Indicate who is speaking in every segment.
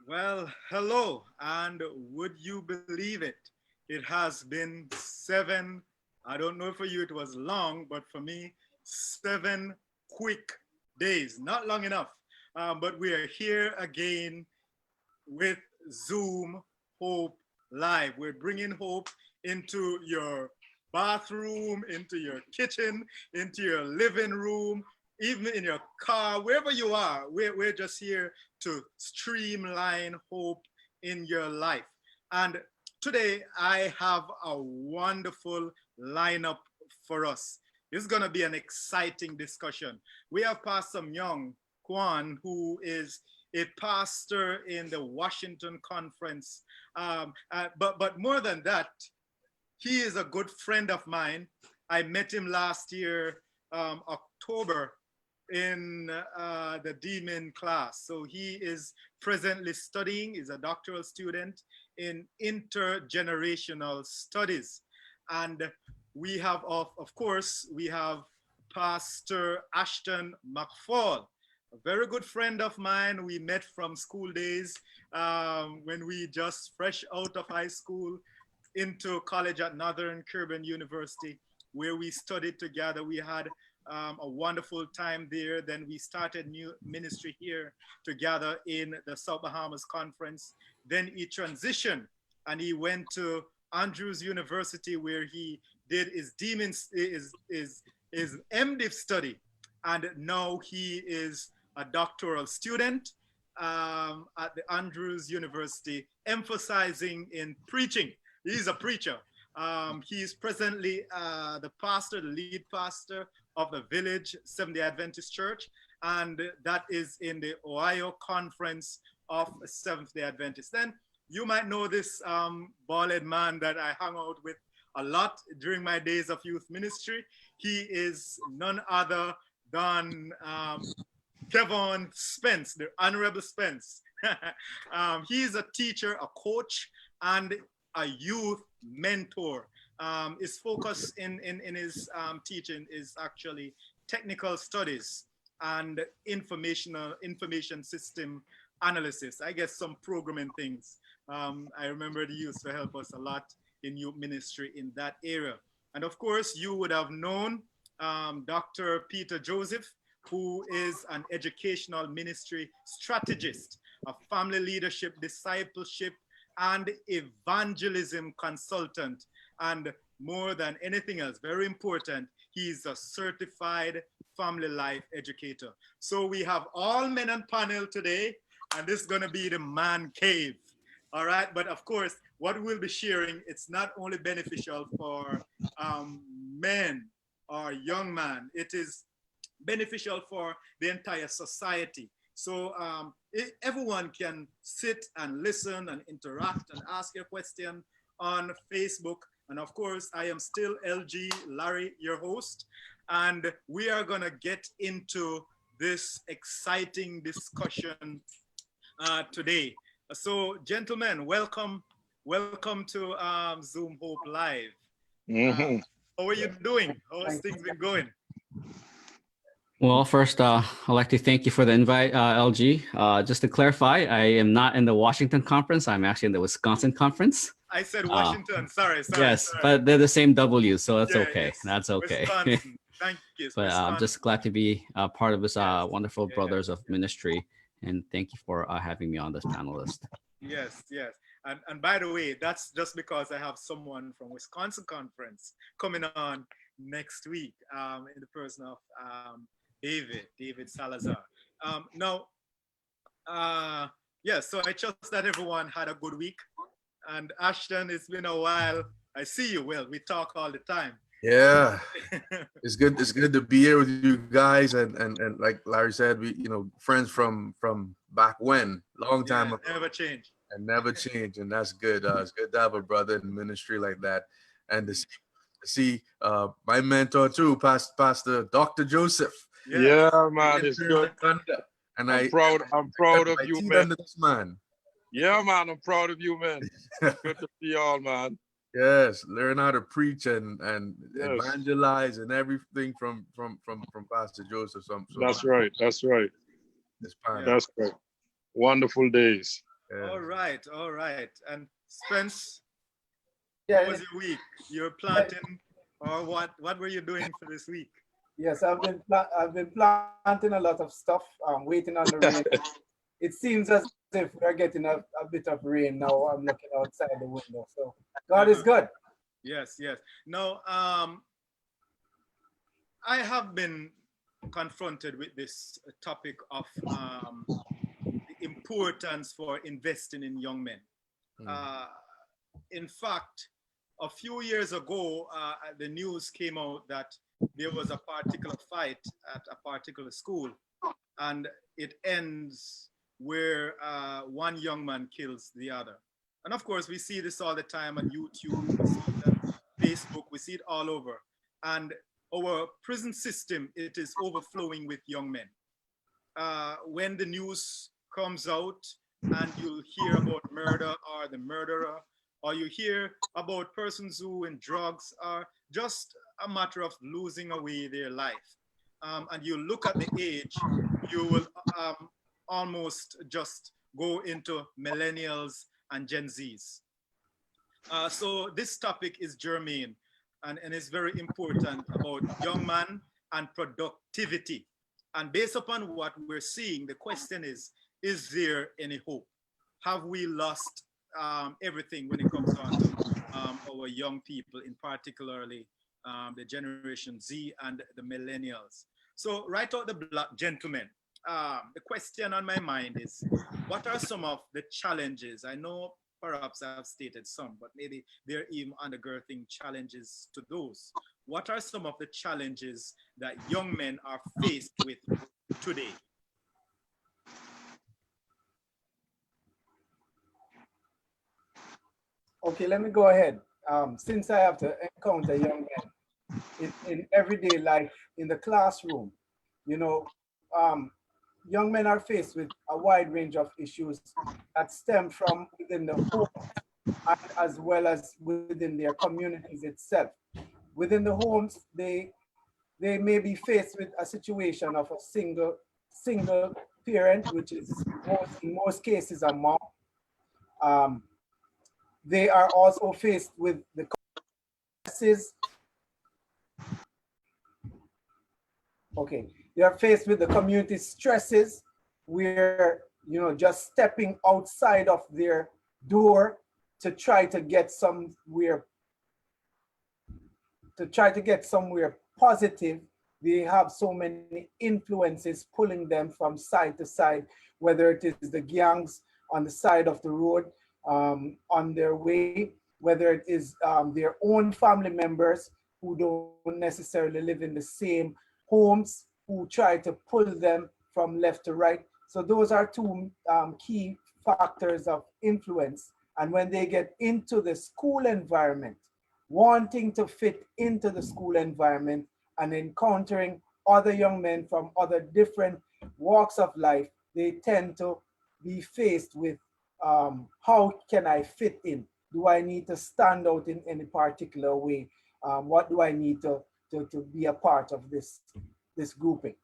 Speaker 1: Well, hello, and would you believe it? It has been seven, I don't know for you it was long, but for me, 7 quick days. Not long enough, but we are here again with Zoom Hope Live. We're bringing hope into your bathroom, into your kitchen, into your living room, even in your car, wherever you are. We're just here to streamline hope in your life. And today I have a wonderful lineup for us. This is going to be an exciting discussion. We have Pastor Myung Kwan, who is a pastor in the Washington Conference. But more than that, he is a good friend of mine. I met him last year, October, in the Demon class. So he is presently studying, is a doctoral student in intergenerational studies. And we have, of course, we have Pastor Ashton McFall, a very good friend of mine. We met from school days when we just fresh out of high school into college at Northern Caribbean University, where we studied together. We had a wonderful time there. Then we started new ministry here together in the South Bahamas Conference. Then he transitioned and he went to Andrews University, where he did his his MDiv study, and now he is a doctoral student at the Andrews University, emphasizing in preaching. He's a preacher. He is presently the pastor, the lead pastor of the Village Seventh-day Adventist Church, and that is in the Ohio Conference of Seventh-day Adventists. Then you might know this bald man that I hung out with a lot during my days of youth ministry. He is none other than Kevin Spence, the Honorable Spence. He's a teacher, a coach, and a youth mentor. His focus in his teaching is actually technical studies and information system analysis. I guess some programming things. I remember he used to help us a lot in youth ministry in that area. And of course, you would have known Dr. Peter Joseph, who is an educational ministry strategist, a family leadership, discipleship, and evangelism consultant. And more than anything else, very important, he's a certified family life educator. So we have all men on panel today, and this is going to be the man cave. All right, but of course, what we'll be sharing, it's not only beneficial for men or young men, it is beneficial for the entire society. So everyone can sit and listen and interact and ask your question on Facebook. And of course, I am still LG Larry, your host. And we are going to get into this exciting discussion today. So, gentlemen, welcome to Zoom Hope Live. How are you doing? How has things been going?
Speaker 2: Well, first, I'd like to thank you for the invite, LG. Just to clarify, I am not in the Washington conference. I'm actually in the Wisconsin conference.
Speaker 1: I said Washington. Sorry.
Speaker 2: Yes,
Speaker 1: sorry.
Speaker 2: But they're the same W, so that's okay.
Speaker 1: Yes.
Speaker 2: That's okay.
Speaker 1: Wisconsin. Thank you.
Speaker 2: But I'm just glad to be part of this wonderful brothers of ministry, and thank you for having me on this panelist.
Speaker 1: Yes. And by the way, that's just because I have someone from Wisconsin Conference coming on next week in the person of David Salazar. So I trust that everyone had a good week. And Ashton, it's been a while. I see you. Well, we talk all the time.
Speaker 3: Yeah, it's good. It's good to be here with you guys, and like Larry said, we friends from back when, long time ago.
Speaker 1: Never change.
Speaker 3: And never change, and that's good. It's good to have a brother in ministry like that, and to see my mentor too, Pastor Dr. Joseph.
Speaker 4: Yeah, man, it's good.
Speaker 3: And
Speaker 4: I'm proud of you, man.
Speaker 3: This man.
Speaker 4: Yeah, man, I'm proud of you, man. Good to see y'all, man.
Speaker 3: Yes, learn how to preach and evangelize and everything from Pastor Joseph.
Speaker 4: That's right.
Speaker 3: This panel.
Speaker 4: That's great. Wonderful days.
Speaker 3: Yeah.
Speaker 1: All right, all right. And Spence, how
Speaker 5: Yeah,
Speaker 1: was your week? You're planting, or what? What were you doing for this week?
Speaker 5: yes, I've been planting a lot of stuff, waiting on the rain. It seems as if we're getting a bit of rain now. I'm looking outside the window. So God is good.
Speaker 1: Yes, yes. Now, I have been confronted with this topic of the importance for investing in young men. Uh, in fact, a few years ago, the news came out that there was a particular fight at a particular school, and it ends where one young man kills the other. And of course, we see this all the time on YouTube, we see it on Facebook, we see it all over. And our prison system, it is overflowing with young men. When the news comes out and you hear about murder or the murderer, or you hear about persons who in drugs are just a matter of losing away their life. And you look at the age, you will almost just go into millennials and Gen Zs. So this topic is germane and is very important about young man and productivity. And based upon what we're seeing, the question is there any hope? Have we lost everything when it comes down to our young people, in particularly the Generation Z and the millennials? So right out the block, gentlemen, the question on my mind is, what are some of the challenges? I know perhaps I've stated some, but maybe there are even undergirding challenges to those. What are some of the challenges that young men are faced with today?
Speaker 5: Okay, let me go ahead. Since I have to encounter young men in everyday life, in the classroom, you know, young men are faced with a wide range of issues that stem from within the home and as well as within their communities itself. Within the homes, they may be faced with a situation of a single parent, which is in most cases a mom. Um, they are also faced with the stresses. Okay, they are faced with the community stresses where, just stepping outside of their door to try to get somewhere positive. They have so many influences pulling them from side to side, whether it is the gangs on the side of the road, on their way, whether it is their own family members who don't necessarily live in the same homes, who try to pull them from left to right. So those are two key factors of influence. And when they get into the school environment, wanting to fit into the school environment and encountering other young men from other different walks of life, they tend to be faced with how can I fit in? Do I need to stand out in any particular way? What do I need to be a part of this grouping?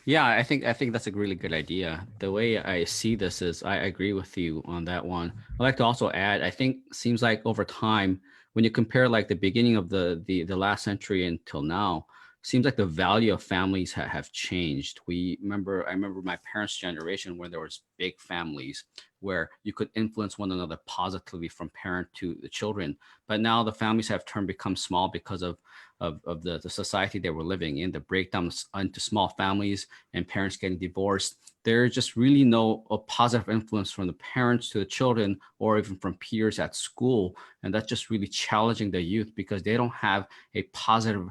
Speaker 2: Yeah, I think that's a really good idea. The way I see this is I agree with you on that one. I'd like to also add, I think seems like over time, when you compare like the beginning of the last century until now, seems like the value of families have changed. I remember my parents' generation when there was big families where you could influence one another positively from parent to the children. But now the families have become small because of the society they were living in, the breakdown into small families and parents getting divorced. There's just really no positive influence from the parents to the children or even from peers at school. And that's just really challenging the youth because they don't have a positive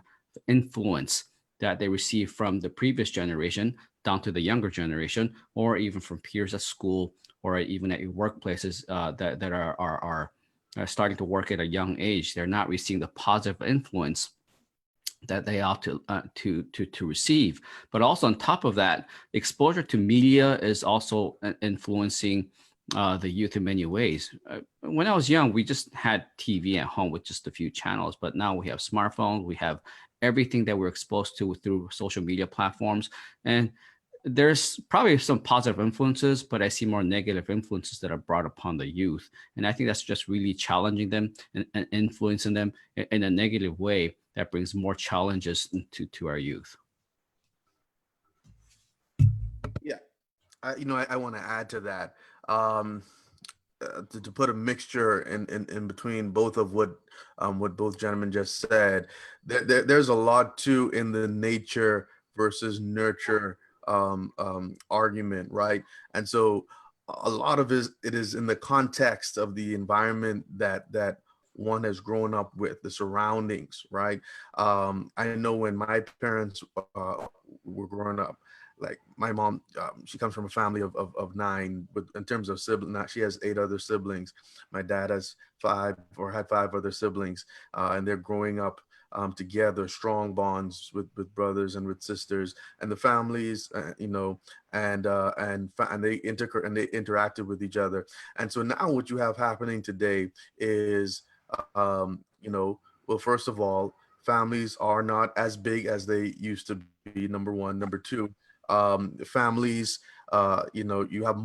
Speaker 2: influence that they receive from the previous generation down to the younger generation, or even from peers at school or even at workplaces that are starting to work at a young age. They're not receiving the positive influence that they ought to receive. But also on top of that, exposure to media is also influencing the youth in many ways. When I was young, we just had TV at home with just a few channels, but now we have smartphones, we have everything that we're exposed to through social media platforms. And there's probably some positive influences, but I see more negative influences that are brought upon the youth. And I think that's just really challenging them and influencing them in a negative way that brings more challenges to our youth.
Speaker 3: Yeah, I want to add to that. Um, to put a mixture in between both of what both gentlemen just said, there's a lot too in the nature versus nurture argument, right? And so a lot of it is in the context of the environment that one has grown up with, the surroundings, right? I know when my parents were growing up, like my mom, she comes from a family of nine, but in terms of sibling, she has 8 other siblings. My dad has 5 or had 5 other siblings, and they're growing up together, strong bonds with brothers and with sisters, and the families, and they interacted with each other. And so now what you have happening today is, well, first of all, families are not as big as they used to be. Number one. Number two, families, you have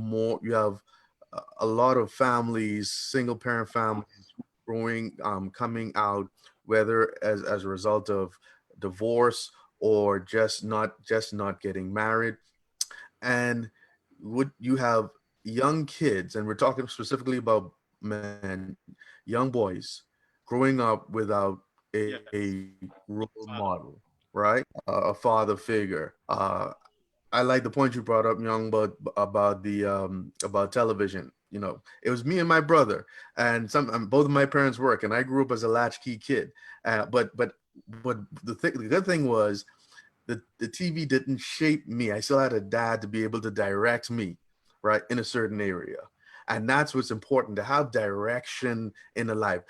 Speaker 3: a lot of families, single parent families growing, coming out, whether as a result of divorce or just not getting married. And would you have young kids, and we're talking specifically about men, young boys growing up without a role model, right? A father figure. I like the point you brought up, Young, about the about television. It was me and my brother, and both of my parents work, and I grew up as a latchkey kid. But the good thing was the TV didn't shape me. I still had a dad to be able to direct me, right, in a certain area, and that's what's important, to have direction in a life.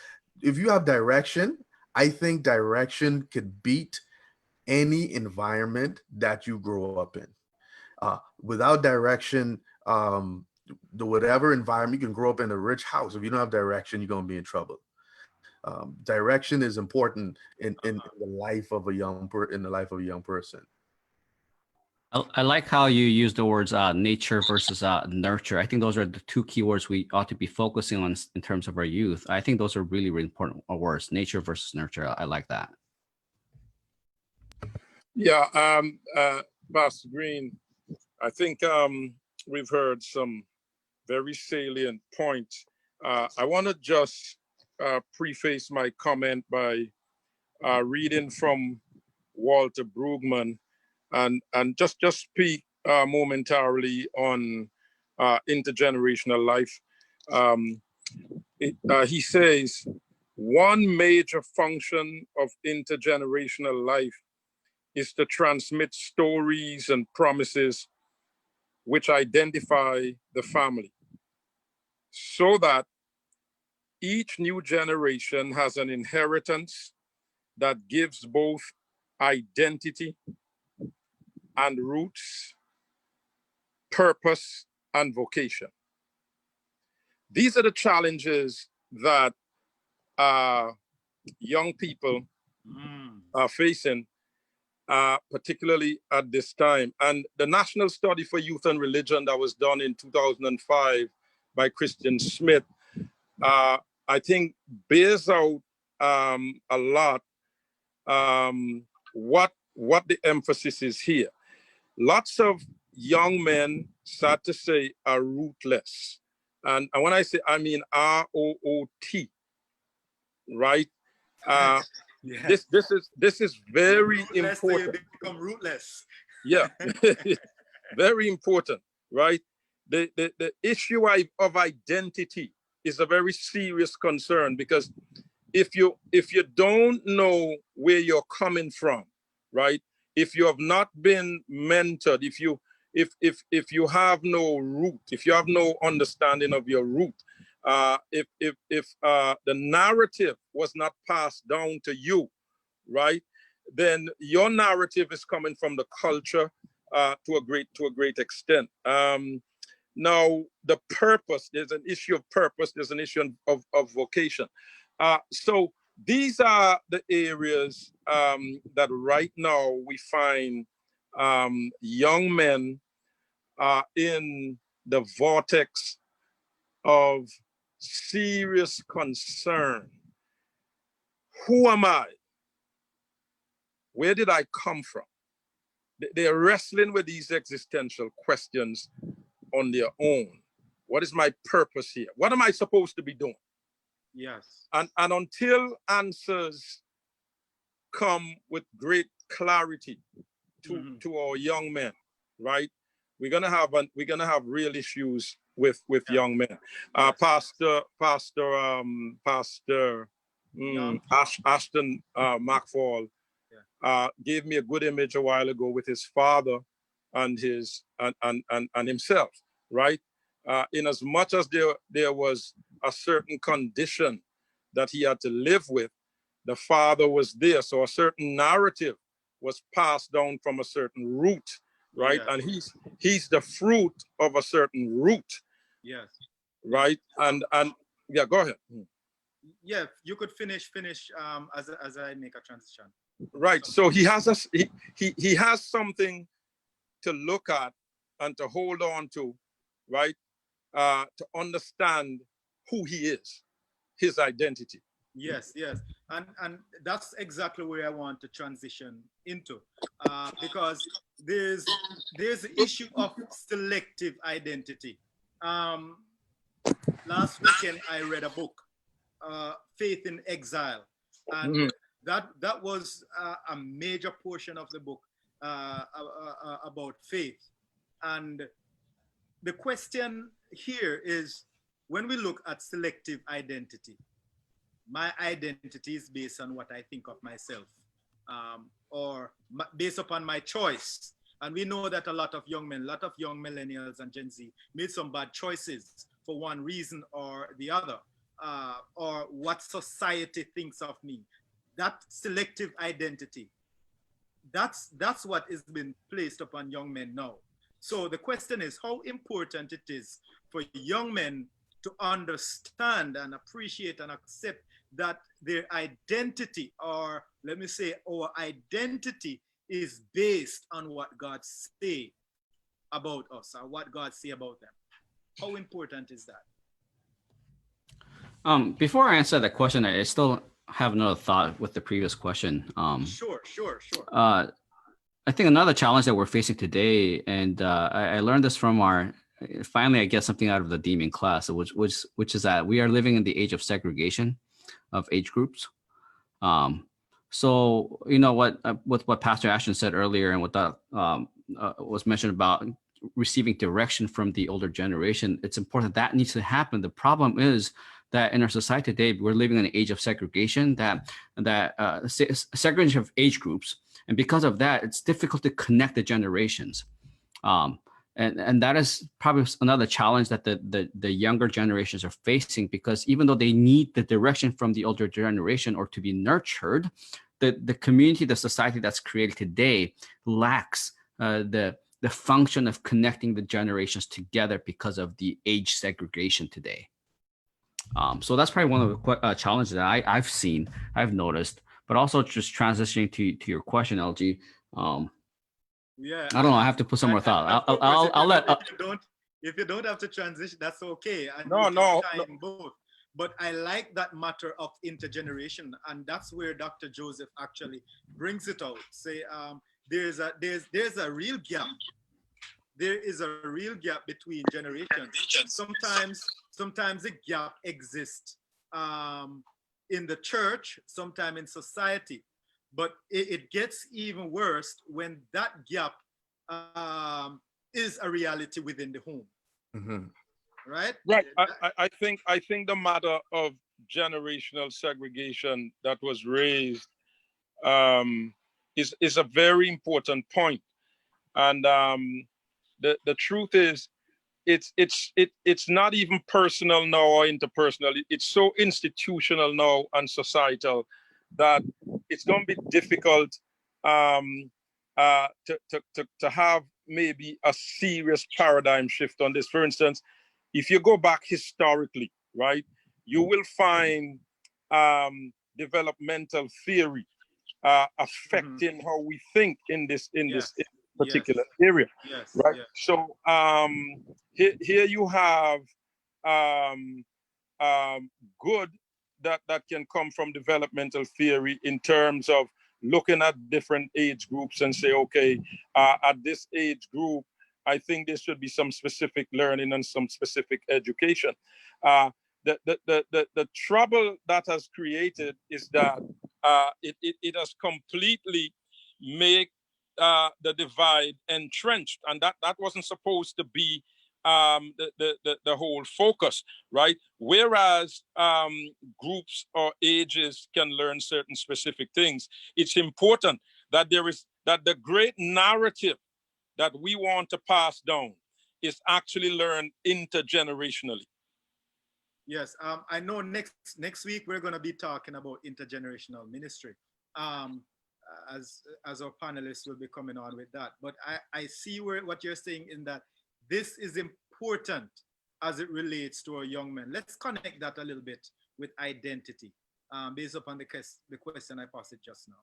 Speaker 3: If you have direction, I think direction could beat any environment that you grow up in. Without direction, the whatever environment, you can grow up in a rich house. If you don't have direction, you're gonna be in trouble. Direction is important in the life of a young person.
Speaker 2: I like how you use the words nature versus nurture. I think those are the 2 keywords we ought to be focusing on in terms of our youth. I think those are really, really important words, nature versus nurture. I like that.
Speaker 4: Yeah, Pastor Green, I think we've heard some very salient points. I want to just preface my comment by reading from Walter Brueggemann and just speak momentarily on intergenerational life. He says, one major function of intergenerational life is to transmit stories and promises which identify the family, so that each new generation has an inheritance that gives both identity and roots, purpose and vocation. These are the challenges that young people are facing, particularly at this time. And the National Study for Youth and Religion that was done in 2005 by Christian Smith, I think bears out a lot what the emphasis is here. Lots of young men, sad to say, are rootless. And when I say, I mean ROOT, right?
Speaker 1: Yeah.
Speaker 4: This is very
Speaker 1: Rootless,
Speaker 4: important.
Speaker 1: they become rootless.
Speaker 4: Yeah, very important, right? The issue of identity is a very serious concern, because if you don't know where you're coming from, right? If you have not been mentored, if you have no root, if you have no understanding of your root, if the narrative was not passed down to you, right, then your narrative is coming from the culture to a great extent. Now, the purpose, there's an issue of purpose, there's an issue of vocation. So these are the areas that right now we find young men are in the vortex of serious concern. Who am I? Where did I come from? They're wrestling with these existential questions on their own. What is my purpose here? What am I supposed to be doing?
Speaker 1: Yes.
Speaker 4: And until answers come with great clarity to our young men, right? We're gonna have real issues with young men. Pastor Ashton McFall gave me a good image a while ago with his father and himself, right? In as much as there was a certain condition that he had to live with, the father was there. So a certain narrative was passed down from a certain root, right?
Speaker 1: Yeah.
Speaker 4: And he's the fruit of a certain root.
Speaker 1: Yes.
Speaker 4: Right. And yeah, go ahead.
Speaker 1: Yeah, you could finish as I make a transition.
Speaker 4: Right. So he has something to look at and to hold on to, right? To understand who he is, his identity.
Speaker 1: Yes, yes. And that's exactly where I want to transition into, because there's the issue of selective identity. Last weekend I read a book, Faith in Exile, and that was a major portion of the book about faith. And the question here is, when we look at selective identity, my identity is based on what I think of myself, or based upon my choice. And we know that a lot of young men, a lot of young millennials and Gen Z made some bad choices for one reason or the other, or what society thinks of me. That selective identity, that's what is being placed upon young men now. So the question is how important it is for young men to understand and appreciate and accept that their identity, or let me say our identity, is based on what God say about us or what God say about them. How important is that?
Speaker 2: Before I answer that question, I still have another thought with the previous question.
Speaker 1: Sure.
Speaker 2: I think another challenge that we're facing today, and I learned this from finally I get something out of the Demon class, which is that we are living in the age of segregation of age groups. So you know what Pastor Ashton said earlier, and what that was mentioned about receiving direction from the older generation. It's important that needs to happen. The problem is that in our society today, we're living in an age of segregation, segregation of age groups, and because of that, it's difficult to connect the generations. And that is probably another challenge that the younger generations are facing, because even though they need the direction from the older generation or to be nurtured, the community, the society that's created today lacks the function of connecting the generations together because of the age segregation today. So that's probably one of the challenges that I've noticed, but also just transitioning to your question, LG.
Speaker 1: Yeah,
Speaker 2: I don't know. I have to put some more thought. I'll let.
Speaker 1: If you don't have to transition, that's okay. And
Speaker 4: No.
Speaker 1: both. But I like that matter of intergeneration, and that's where Dr. Joseph actually brings it out. Say, there's a real gap. There is a real gap between generations. Sometimes a gap exists in the church, sometimes in society. But it gets even worse when that gap is a reality within the home.
Speaker 3: Mm-hmm.
Speaker 1: Right?
Speaker 4: Right. I think the matter of generational segregation that was raised is a very important point. And the truth is, it's not even personal now or interpersonal. It's so institutional now and societal that it's going to be difficult to have maybe a serious paradigm shift on this. For instance, if you go back historically, right, you will find developmental theory affecting how we think in this particular area,
Speaker 1: Yes.
Speaker 4: right?
Speaker 1: Yes.
Speaker 4: So here you have um, good that can come from developmental theory in terms of looking at different age groups and say, okay, at this age group, I think there should be some specific learning and some specific education. The trouble that has created is that it has completely made the divide entrenched, and that wasn't supposed to be the whole focus, right? Whereas groups or ages can learn certain specific things, it's important that the great narrative that we want to pass down is actually learned intergenerationally.
Speaker 1: Yes, I know next week we're going to be talking about intergenerational ministry, um, as our panelists will be coming on with that. But I see what you're saying in that this is important as it relates to our young men. Let's connect that a little bit with identity, based upon the question I posed just now.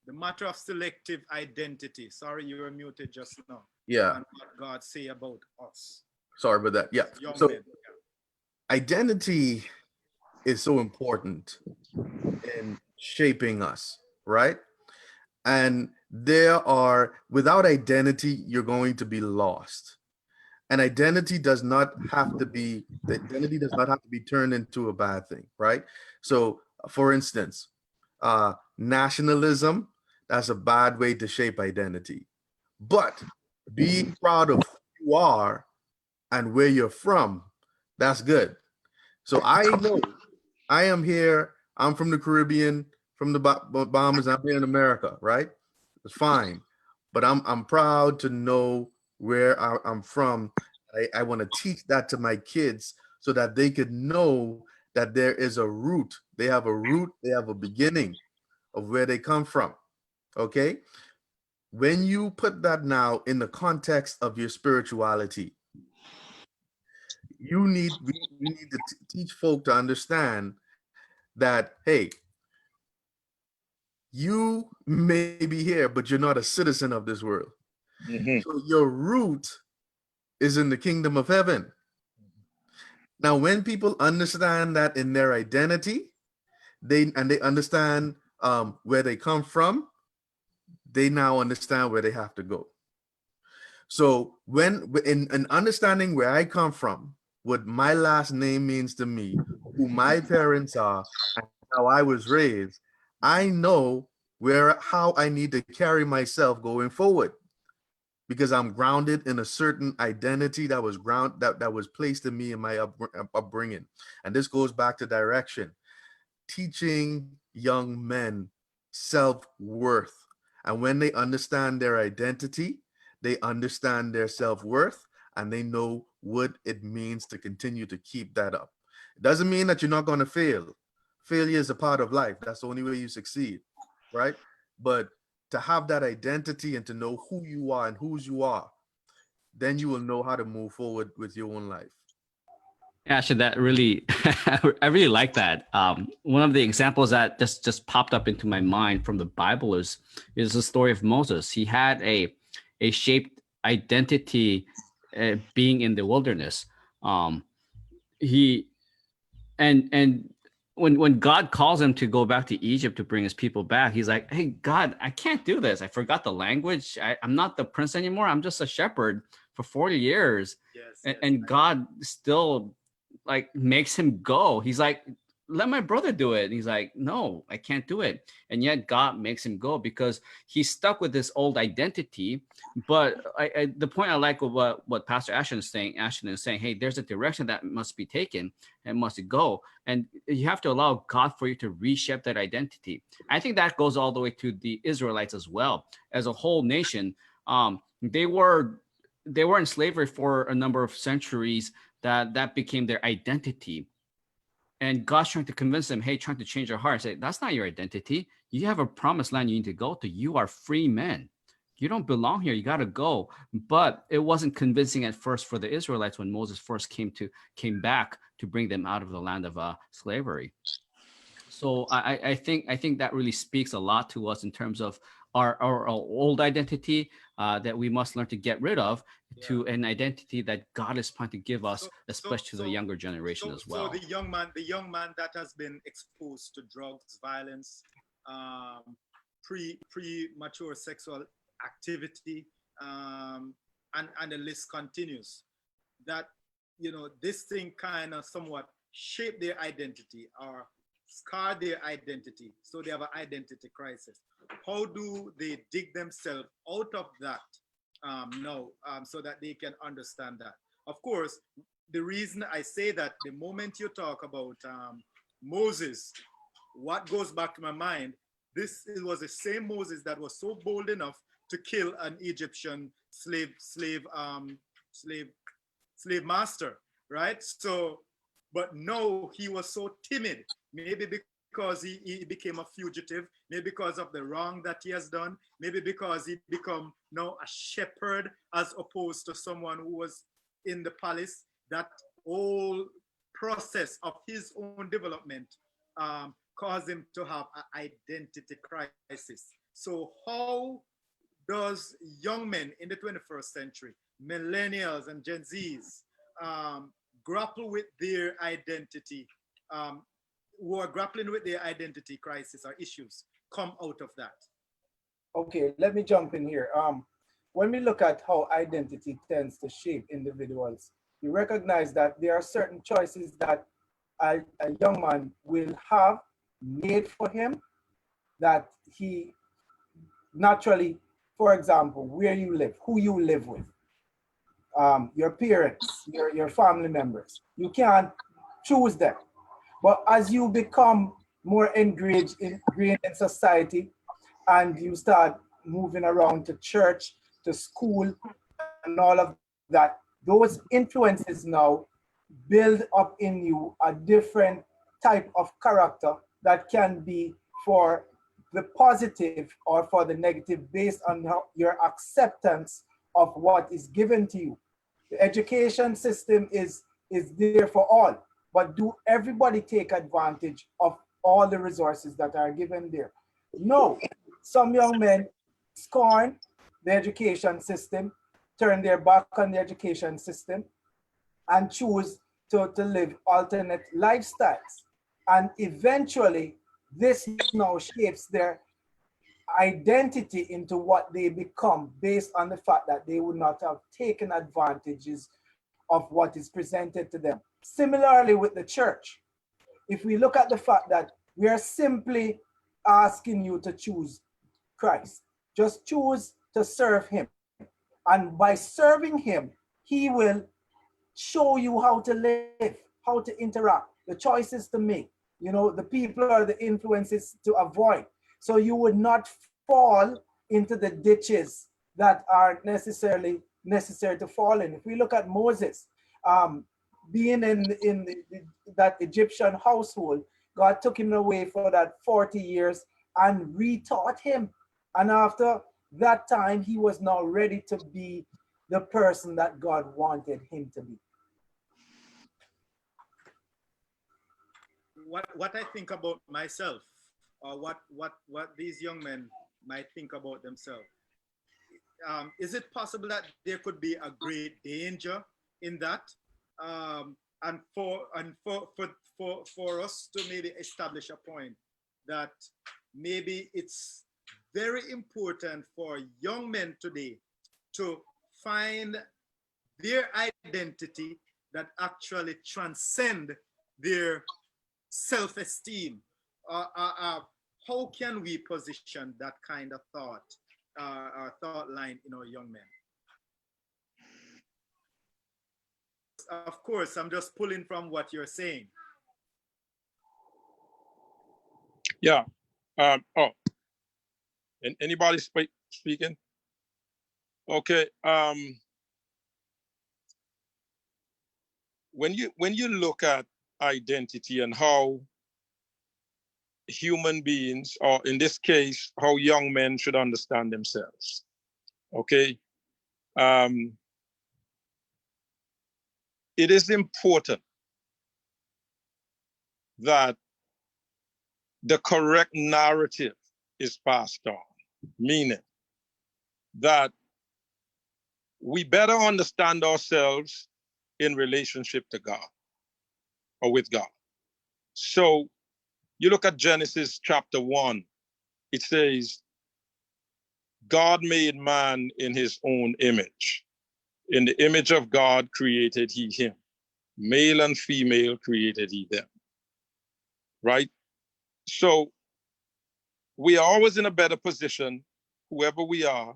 Speaker 1: The matter of selective identity. Sorry, you were muted just now.
Speaker 3: Yeah.
Speaker 1: And what God say about us.
Speaker 3: Sorry about that. Yeah.
Speaker 1: Young
Speaker 3: So
Speaker 1: men.
Speaker 3: identity is so important in shaping us, right? And without identity, you're going to be lost. And identity does not have to be turned into a bad thing, right? So, for instance, nationalism, that's a bad way to shape identity. But being proud of who you are and where you're from, that's good. So I know I am here. I'm from the Caribbean, from the Bahamas. I'm here in America, right? It's fine, but I'm proud to know where I'm from. I want to teach that to my kids so that they could know that there is a root. They have a root. They have a beginning of where they come from. Okay. When you put that now in the context of your spirituality, we need to teach folk to understand that, hey, you may be here, but you're not a citizen of this world.
Speaker 4: Mm-hmm.
Speaker 3: So your root is in the kingdom of heaven. Now, when people understand that in their identity, they understand where they come from, they now understand where they have to go. So when in understanding where I come from, what my last name means to me, who my parents are, and how I was raised, I know how I need to carry myself going forward, because I'm grounded in a certain identity that was that was placed in me in my upbringing. And this goes back to direction, teaching young men self-worth. And when they understand their identity, they understand their self-worth, and they know what it means to continue to keep that up. It doesn't mean that you're not going to fail. Failure is a part of life. That's the only way you succeed, right? But to have that identity and to know who you are and whose you are, then you will know how to move forward with your own life.
Speaker 2: Actually, that really, I really like that. One of the examples that just popped up into my mind from the Bible is the story of Moses. He had a shaped identity, being in the wilderness. He and when God calls him to go back to Egypt to bring his people back, he's like, "Hey, God, I can't do this. I forgot the language. I'm not the prince anymore. I'm just a shepherd for 40 years."
Speaker 1: Yes,
Speaker 2: and God still like makes him go. He's like, "Let my brother do it." And he's like, "No, I can't do it." And yet God makes him go because he's stuck with this old identity. But the point I like of what Pastor Ashton is saying, hey, there's a direction that must be taken and must go. And you have to allow God for you to reshape that identity. I think that goes all the way to the Israelites as well. As a whole nation, they were in slavery for a number of centuries. That became their identity. And God's trying to convince them, hey, trying to change their heart. Say, that's not your identity. You have a promised land you need to go to. You are free men. You don't belong here. You got to go. But it wasn't convincing at first for the Israelites when Moses first came back to bring them out of the land of slavery. So I think that really speaks a lot to us in terms of our old identity that we must learn to get rid of to an identity that God is trying to give us, especially to the younger generation as well.
Speaker 1: So the young man that has been exposed to drugs, violence, premature sexual activity, and the list continues. That, you know, this thing kind of somewhat shape their identity or scar their identity, so they have an identity crisis. How do they dig themselves out of that now, so that they can understand that? Of course, the reason I say that, the moment you talk about Moses, what goes back to my mind, was the same Moses that was so bold enough to kill an Egyptian slave master, right? So, but no, he was so timid, maybe because he became a fugitive, maybe because of the wrong that he has done, maybe because he become now a shepherd as opposed to someone who was in the palace. That whole process of his own development caused him to have an identity crisis. So how does young men in the 21st century, millennials and Gen Zs, grapple with their identity, who are grappling with their identity crisis or issues, come out of that?
Speaker 5: Okay, let me jump in here. When we look at how identity tends to shape individuals, you recognize that there are certain choices that a young man will have made for him, that he naturally, for example, where you live, who you live with, your parents, your family members. You can't choose them. But as you become more ingrained in society, and you start moving around to church, to school, and all of that, those influences now build up in you a different type of character that can be for the positive or for the negative, based on your acceptance of what is given to you. The education system is there for all, but do everybody take advantage of all the resources that are given there? No. Some young men scorn the education system, turn their back on the education system, and choose to live alternate lifestyles. And eventually, this now shapes their identity into what they become, based on the fact that they would not have taken advantages of what is presented to them. Similarly with the church, if we look at the fact that we are simply asking you to choose Christ, just choose to serve him. And by serving him, he will show you how to live, how to interact, the choices to make, you know, the people or the influences to avoid. So you would not fall into the ditches that are necessary to fall in. If we look at Moses, being in that Egyptian household, God took him away for that 40 years and retaught him. And after that time, he was now ready to be the person that God wanted him to be.
Speaker 1: What I think about myself, or what these young men might think about themselves, is it possible that there could be a great danger in that, and for us to maybe establish a point that maybe it's very important for young men today to find their identity that actually transcend their self-esteem. How can we position that kind of thought line in our young men? Of course, I'm just pulling from what you're saying.
Speaker 4: Yeah. And anybody speaking? Okay. When you look at identity and how human beings, or in this case, how young men should understand themselves, okay, it is important that the correct narrative is passed on, meaning that we better understand ourselves in relationship to God or with God. So you look at Genesis chapter 1, it says, God made man in his own image. In the image of God created he him. Male and female created he them. Right? So we are always in a better position, whoever we are,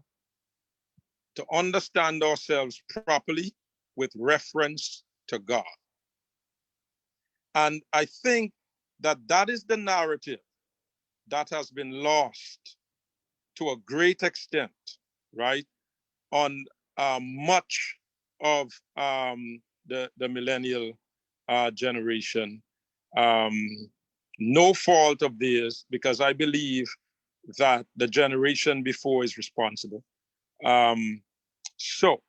Speaker 4: to understand ourselves properly with reference to God. And I think that that is the narrative that has been lost to a great extent, right, on much of the millennial generation. No fault of theirs, because I believe that the generation before is responsible. So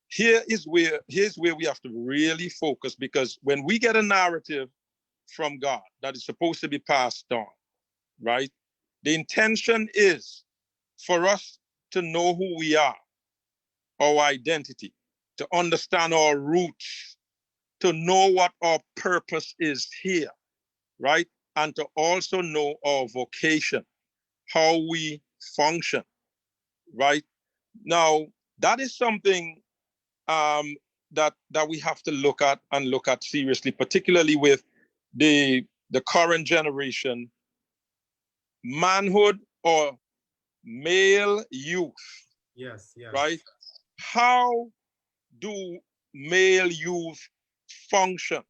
Speaker 4: here's where we have to really focus, because when we get a narrative from God that is supposed to be passed on, right? The intention is for us to know who we are, our identity, to understand our roots, to know what our purpose is here, right? And to also know our vocation, how we function, right? Now, that is something that we have to look at and look at seriously, particularly with the current generation. Manhood or male youth.
Speaker 1: Yes, yes.
Speaker 4: Right? How do male youth function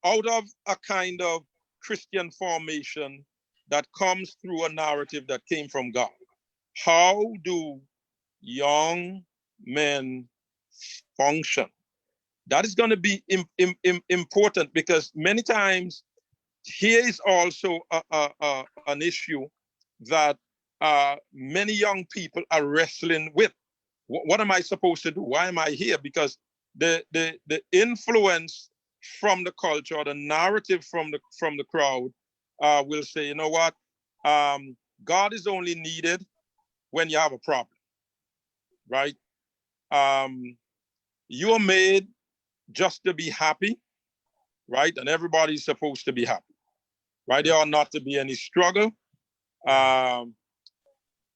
Speaker 4: out of a kind of Christian formation that comes through a narrative that came from God? How do young men function? That is going to be important, because many times here is also an issue that many young people are wrestling with. What am I supposed to do? Why am I here? Because the influence from the culture, or the narrative from the crowd, will say, you know what, God is only needed when you have a problem, right? You are made just to be happy, right? And everybody's supposed to be happy, right? There ought not to be any struggle.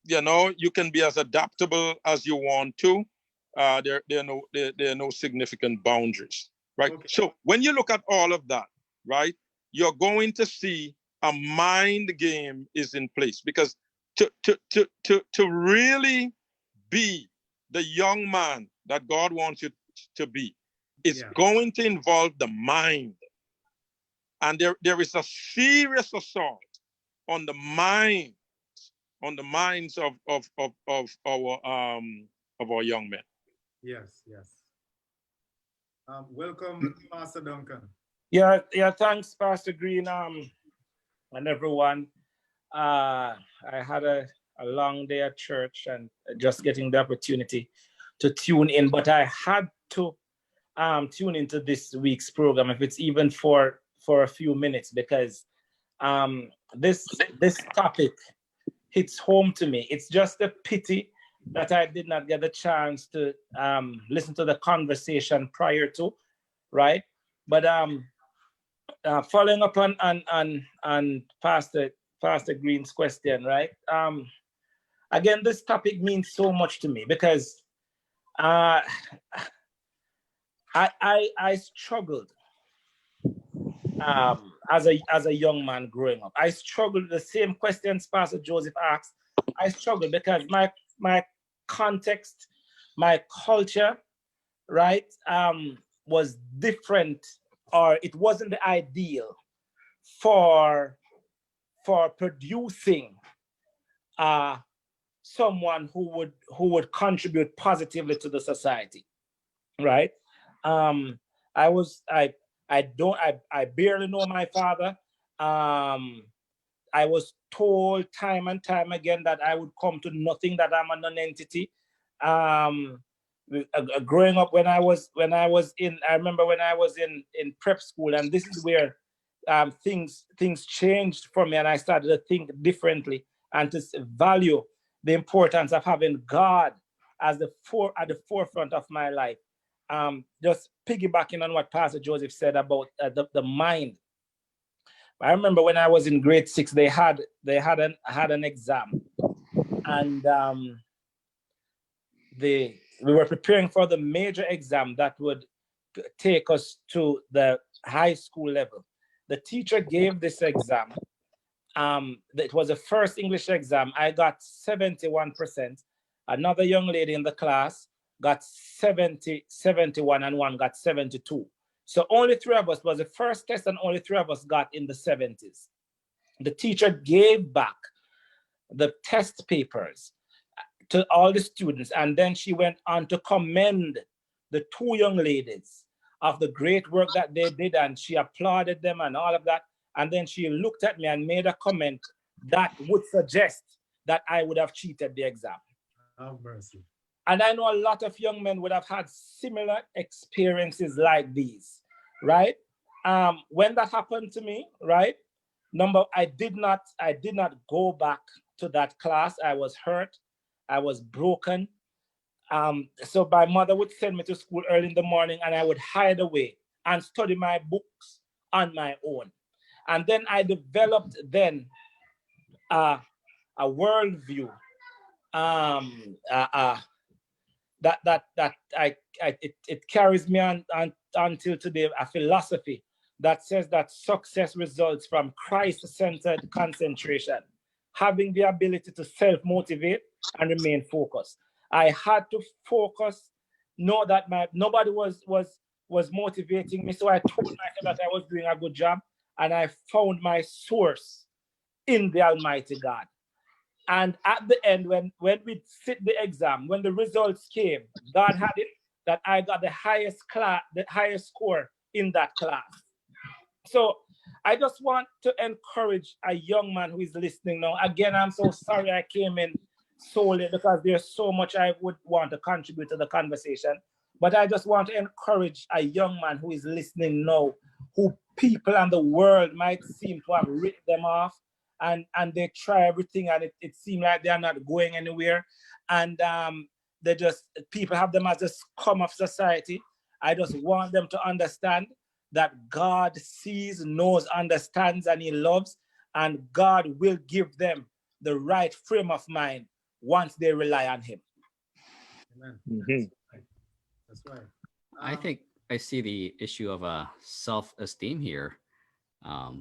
Speaker 4: You know, you can be as adaptable as you want to. There are no significant boundaries, right? Okay. So when you look at all of that, right, you're going to see a mind game is in place, because to really be the young man that God wants you to be, it's going to involve the mind. And there is a serious assault on the mind, on the minds of our young men.
Speaker 1: Yes, yes. Welcome, Pastor Duncan.
Speaker 6: Yeah, thanks, Pastor Green, and everyone. I had a long day at church and just getting the opportunity to tune in, but I had to tune into this week's program, if it's even for a few minutes, because this topic hits home to me. It's just a pity that I did not get a chance to listen to the conversation prior to, right? But following up on Pastor Green's question, right? Again, this topic means so much to me, because I struggled as a young man growing up. I struggled with the same questions Pastor Joseph asked. I struggled because my context, my culture, right, was different, or it wasn't the ideal for producing someone who would contribute positively to the society, right? I barely know my father. I was told time and time again that I would come to nothing, that I'm a non-entity. Growing up, I remember when I was in prep school, and this is where things changed for me, and I started to think differently and to value the importance of having God as at the forefront of my life. Just piggybacking on what Pastor Joseph said about the mind. I remember when I was in grade 6, they had an exam, and we were preparing for the major exam that would take us to the high school level. The teacher gave this exam. It was the first English exam. I got 71%. Another young lady in the class got 71, and one got 72. So only 3 of us, was the first test, and only 3 of us got in the 70s. The teacher gave back the test papers to all the students, and then she went on to commend the 2 young ladies of the great work that they did, and she applauded them and all of that. And then she looked at me and made a comment that would suggest that I would have cheated the exam.
Speaker 1: Have mercy.
Speaker 6: And I know a lot of young men would have had similar experiences like these, right? When that happened to me, right? I did not go back to that class. I was hurt. I was broken. So my mother would send me to school early in the morning, and I would hide away and study my books on my own. And then I developed then a worldview it carries me on until today, a philosophy that says that success results from Christ-centered concentration, having the ability to self-motivate and remain focused. I had to focus, know that nobody was motivating me, so I told myself that I was doing a good job, and I found my source in the Almighty God. And at the end, when we sit the exam, when the results came, God had it that I got the highest score in that class. So I just want to encourage a young man who is listening now. Again, I'm so sorry I came in so late because there's so much I would want to contribute to the conversation. But I just want to encourage a young man who is listening now, who people and the world might seem to have written them off, and they try everything, and it seems like they're not going anywhere. And people have them as a scum of society. I just want them to understand that God sees, knows, understands, and he loves, and God will give them the right frame of mind once they rely on him.
Speaker 1: Amen.
Speaker 4: Mhm.
Speaker 1: That's right.
Speaker 2: I think I see the issue of self-esteem here. I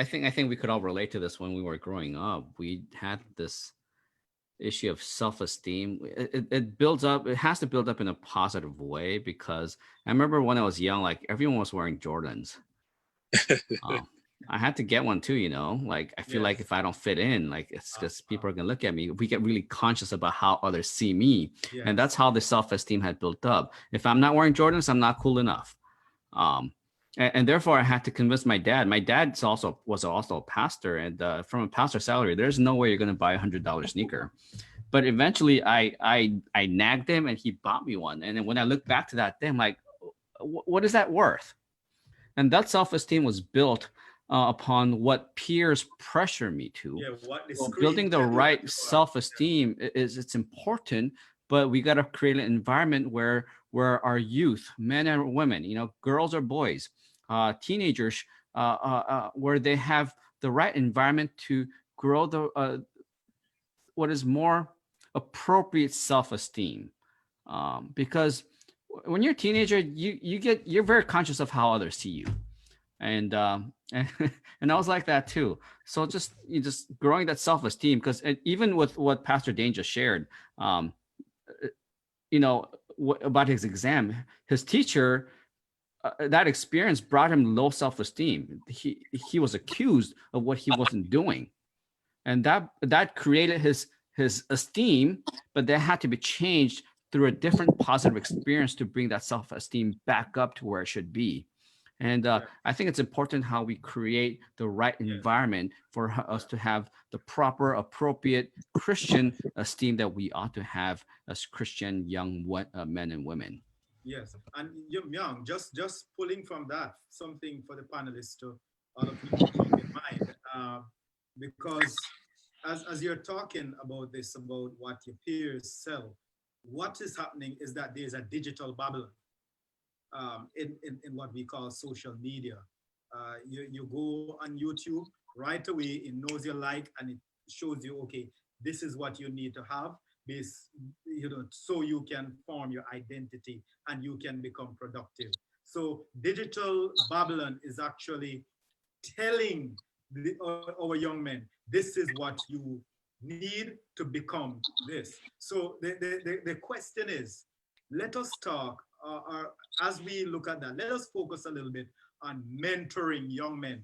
Speaker 2: think we could all relate to this when we were growing up. We had this issue of self-esteem. It builds up. It has to build up in a positive way, because I remember when I was young, like everyone was wearing Jordans. I had to get one too, like I feel like if I don't fit in, like it's because people are gonna look at me. We get really conscious about how others see me.
Speaker 1: Yes.
Speaker 2: And that's how the self-esteem had built up. If I'm not wearing Jordans, I'm not cool enough. And therefore I had to convince my dad. My dad was also a pastor, and from a pastor salary, there's no way you're gonna buy $100 sneaker. But eventually I nagged him, and he bought me one. And then when I look back to that day, I'm like, what is that worth? And that self-esteem was built upon what peers pressure me to.
Speaker 1: Yeah,
Speaker 2: building the right self-esteem it's important, but we got to create an environment where our youth, men and women, girls or boys, teenagers, where they have the right environment to grow the what is more appropriate self-esteem, because when you're a teenager, you're very conscious of how others see you. And and I was like that too. So just growing that self-esteem, because even with what Pastor Dane just shared, about his exam, his teacher, that experience brought him low self-esteem. He was accused of what he wasn't doing, and that created his esteem, but that had to be changed through a different positive experience to bring that self-esteem back up to where it should be. And I think it's important how we create the right environment for us to have the proper, appropriate Christian esteem that we ought to have as Christian young men and women.
Speaker 1: Yes, and Young, just pulling from that, something for the panelists to all of you to keep in mind, because as you're talking about this, about what your peers sell, what is happening is that there's a digital Babylon in what we call social media. You go on YouTube right away, it knows your like and it shows you, okay, this is what you need to have, this, so you can form your identity and you can become productive. So digital Babylon is actually telling our young men, this is what you need to become this. So the question is, let us talk, or as we look at that, let us focus a little bit on mentoring young men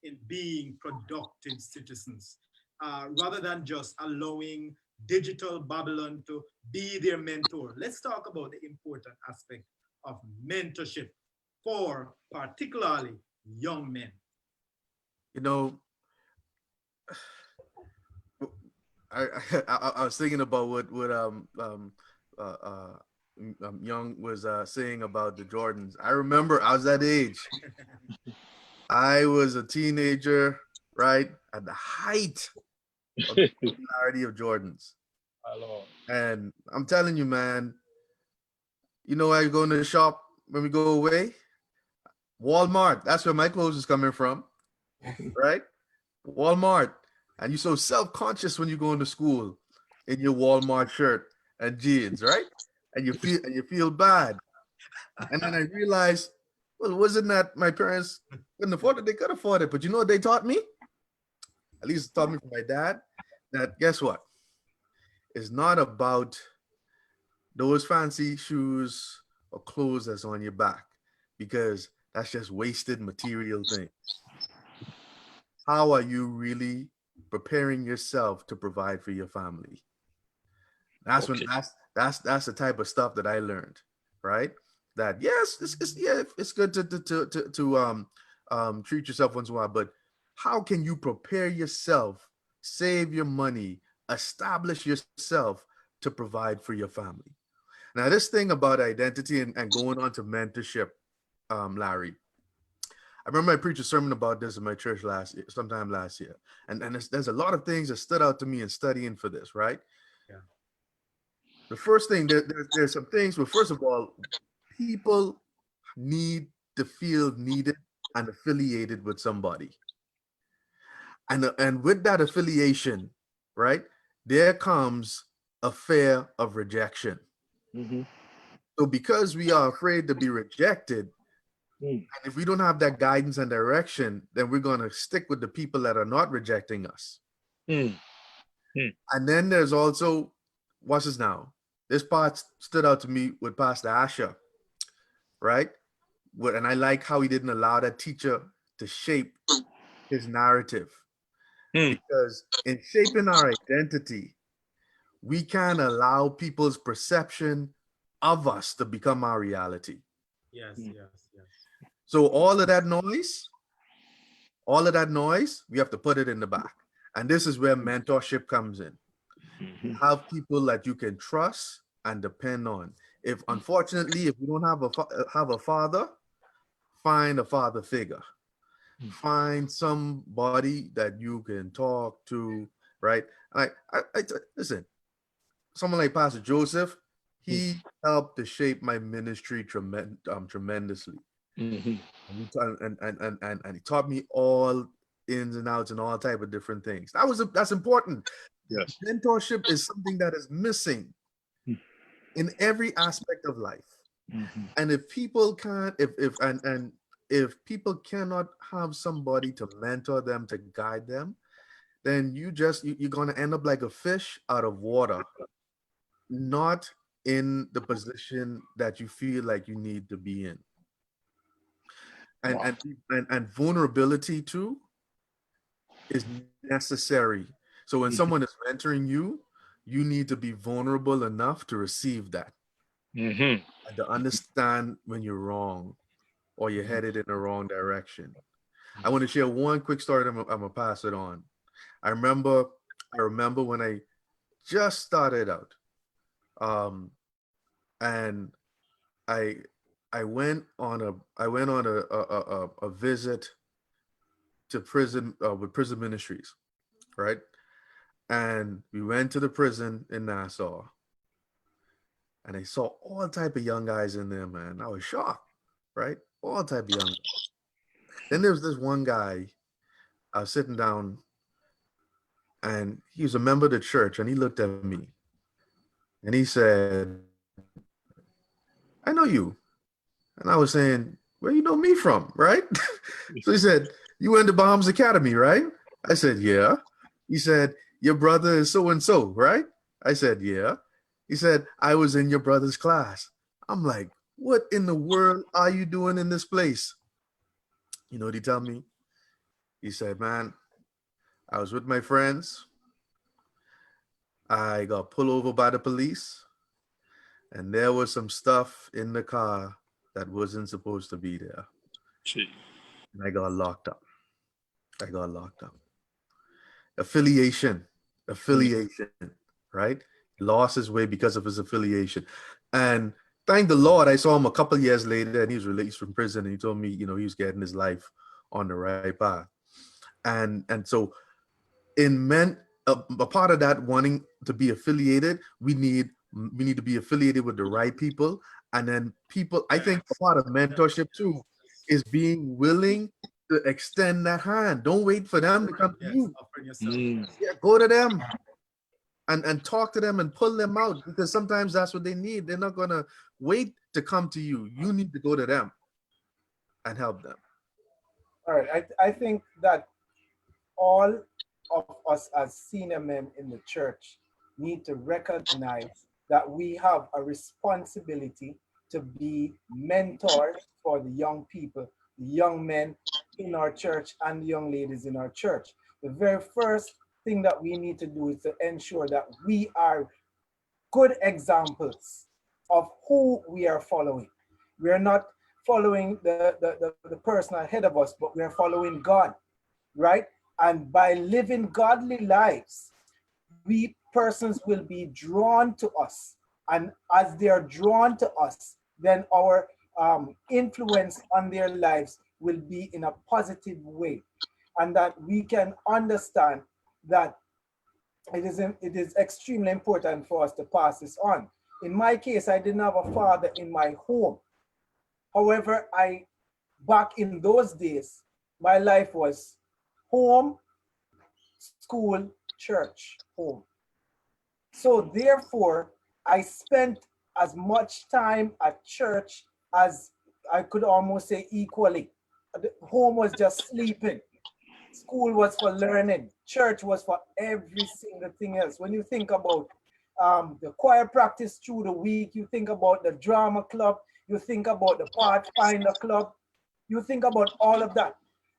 Speaker 1: in being productive citizens, rather than just allowing digital Babylon to be their mentor. Let's talk about the important aspect of mentorship for particularly young men.
Speaker 3: You know, I I was thinking about uh, uh, Young was saying about the Jordans. I remember I was that age. I was a teenager, right, at the height of the popularity of Jordans.
Speaker 6: Hello.
Speaker 3: And I'm telling you, man, you know where I go in the shop when we go away? Walmart. That's where my clothes is coming from, right? Walmart. And you're so self-conscious when you go into school in your Walmart shirt and jeans, right? And you feel bad. And then I realized, well, wasn't that my parents couldn't afford it? They could afford it. But you know what they taught me? At least taught me from my dad, that guess what? It's not about those fancy shoes or clothes that's on your back, because that's just wasted material things. How are you really preparing yourself to provide for your family? That's when
Speaker 4: Okay.
Speaker 3: that's the type of stuff that I learned, right? That yes, it's good to treat yourself once in a while, but how can you prepare yourself, save your money, establish yourself to provide for your family? Now, this thing about identity and going on to mentorship, Larry, I remember I preached a sermon about this in my church sometime last year, and there's a lot of things that stood out to me in studying for this. Right,
Speaker 1: Yeah.
Speaker 3: the first thing there's some things. Well, first of all, people need to feel needed and affiliated with somebody, and with that affiliation, right, there comes a fear of rejection.
Speaker 4: Mm-hmm.
Speaker 3: So because we are afraid to be rejected,
Speaker 4: Mm.
Speaker 3: and if we don't have that guidance and direction, then we're going to stick with the people that are not rejecting us.
Speaker 4: Mm. Mm.
Speaker 3: And then there's also, what's this now? This part stood out to me with Pastor Asher, right? And I like how he didn't allow that teacher to shape his narrative.
Speaker 4: Mm.
Speaker 3: Because in shaping our identity, we can allow people's perception of us to become our reality.
Speaker 1: Yes,
Speaker 4: Mm.
Speaker 1: yes, yes.
Speaker 3: So all of that noise, we have to put it in the back. And this is where mentorship comes in. You
Speaker 4: Mhm.
Speaker 3: have people that you can trust and depend on. If unfortunately, if you don't have a father, find a father figure. Find somebody that you can talk to, right? Listen, someone like Pastor Joseph, he helped to shape my ministry tremendously.
Speaker 4: Mhm.
Speaker 3: And he taught me all ins and outs and all type of different things. That's important.
Speaker 4: Yes.
Speaker 3: Mentorship is something that is missing in every aspect of life.
Speaker 4: Mhm.
Speaker 3: And if people can't, if people cannot have somebody to mentor them, to guide them, then you're gonna end up like a fish out of water, not in the position that you feel like you need to be in. And
Speaker 4: Wow.
Speaker 3: and vulnerability too is necessary. So when someone is mentoring you, you need to be vulnerable enough to receive that
Speaker 4: Mhm.
Speaker 3: and to understand when you're wrong or you're headed in the wrong direction. I want to share one quick story. I'm gonna pass it on. I remember, I remember when I just started out, um, and I went on a visit to prison with prison ministries, right? And we went to the prison in Nassau, and I saw all type of young guys in there, man. I was shocked, right? All type of young guys. Then there was this one guy. I was sitting down, and he was a member of the church, and he looked at me, and he said, "I know you." And I was saying, "Where you know me from?" Right? So he said, "You went to Bahamas Academy, right?" I said, "Yeah." He said, "Your brother is so and so, right?" I said, "Yeah." He said, "I was in your brother's class." I'm like, "What in the world are you doing in this place?" You know what he told me? He said, "Man, I was with my friends. I got pulled over by the police, and there was some stuff in the car that wasn't supposed to be there.
Speaker 4: Gee.
Speaker 3: And I got locked up. I got locked up. Affiliation, right? He lost his way because of his affiliation. And thank the Lord, I saw him a couple of years later, and he was released from prison, and he told me, you know, he was getting his life on the right path. And so in men, a part of that wanting to be affiliated, we need to be affiliated with the right people. And then people, I think a part of mentorship too is being willing to extend that hand. Don't wait for them to come to you. Yeah, go to them and talk to them and pull them out, because sometimes that's what they need. They're not gonna wait to come to you. You need to go to them and help them.
Speaker 5: All right, I think that all of us as senior men in the church need to recognize that we have a responsibility to be mentors for the young people, the young men in our church and the young ladies in our church. The very first thing that we need to do is to ensure that we are good examples of who we are following. We are not following the person ahead of us, but we are following God, right? And by living godly lives, we persons will be drawn to us. And as they are drawn to us, then our influence on their lives will be in a positive way. And that we can understand that it is extremely important for us to pass this on. In my case, I didn't have a father in my home. However, back in those days, my life was home, school, church, home. So therefore, I spent as much time at church as I could almost say equally. Home was just sleeping. School was for learning. Church was for every single thing else. When you think about the choir practice through the week, you think about the drama club, you think about the Pathfinder club, you think about all of that.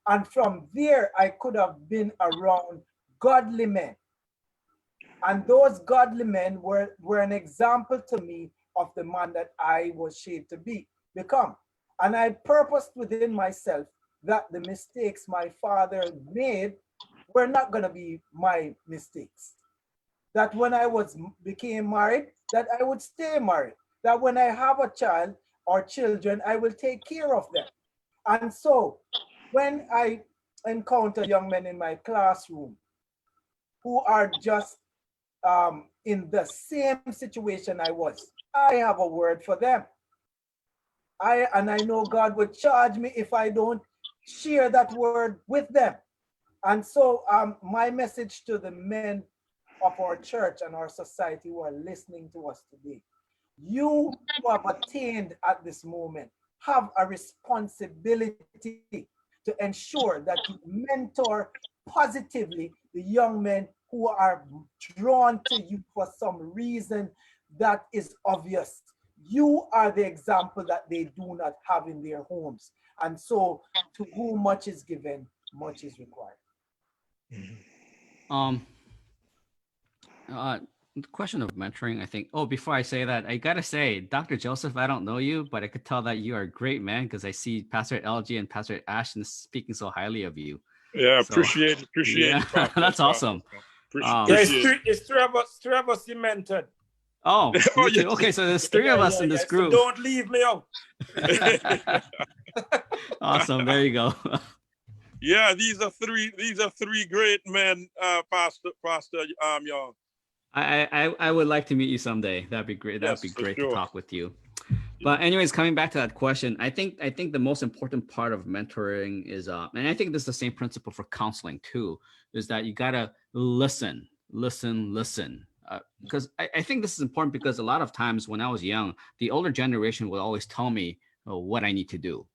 Speaker 5: And from there, I could have been around godly men. And those godly men were an example to me of the man that I was shaped to become. And I purposed within myself that the mistakes my father made were not going to be my mistakes. That when I became married, that I would stay married. That when I have a child or children, I will take care of them. And so when I encounter young men in my classroom who are just in the same situation I was, I have a word for them. I know God would charge me if I don't share that word with them. And so my message to the men of our church and our society who are listening to us today, you who have attained at this moment have a responsibility to ensure that you mentor positively the young men who are drawn to you for some reason that is obvious. You are the example that they do not have in their homes. And so to whom much is given, much is required.
Speaker 2: The question of mentoring, I think. Oh, before I say that, I gotta say, Dr. Joseph, I don't know you, but I could tell that you are a great man because I see Pastor LG and Pastor Ashton speaking so highly of you.
Speaker 4: Yeah,
Speaker 2: So,
Speaker 4: appreciate
Speaker 2: yeah,
Speaker 4: it. Pastor,
Speaker 2: that's awesome.
Speaker 6: It's three of us you mentored.
Speaker 2: Oh,
Speaker 4: Oh,
Speaker 2: you too.
Speaker 4: yes.
Speaker 2: Okay, so there's three of us in this
Speaker 6: So
Speaker 2: group.
Speaker 6: don't leave me out.
Speaker 2: Awesome. There you go.
Speaker 4: Yeah, these are three great men, Pastor Young.
Speaker 2: I would like to meet you someday. That'd be great. That'd
Speaker 4: Yes,
Speaker 2: be
Speaker 4: for
Speaker 2: great
Speaker 4: sure.
Speaker 2: to talk with you. But anyways, coming back to that question, I think the most important part of mentoring is, and I think this is the same principle for counseling too, is that you gotta listen. Because I think this is important because a lot of times when I was young, the older generation would always tell me what I need to do,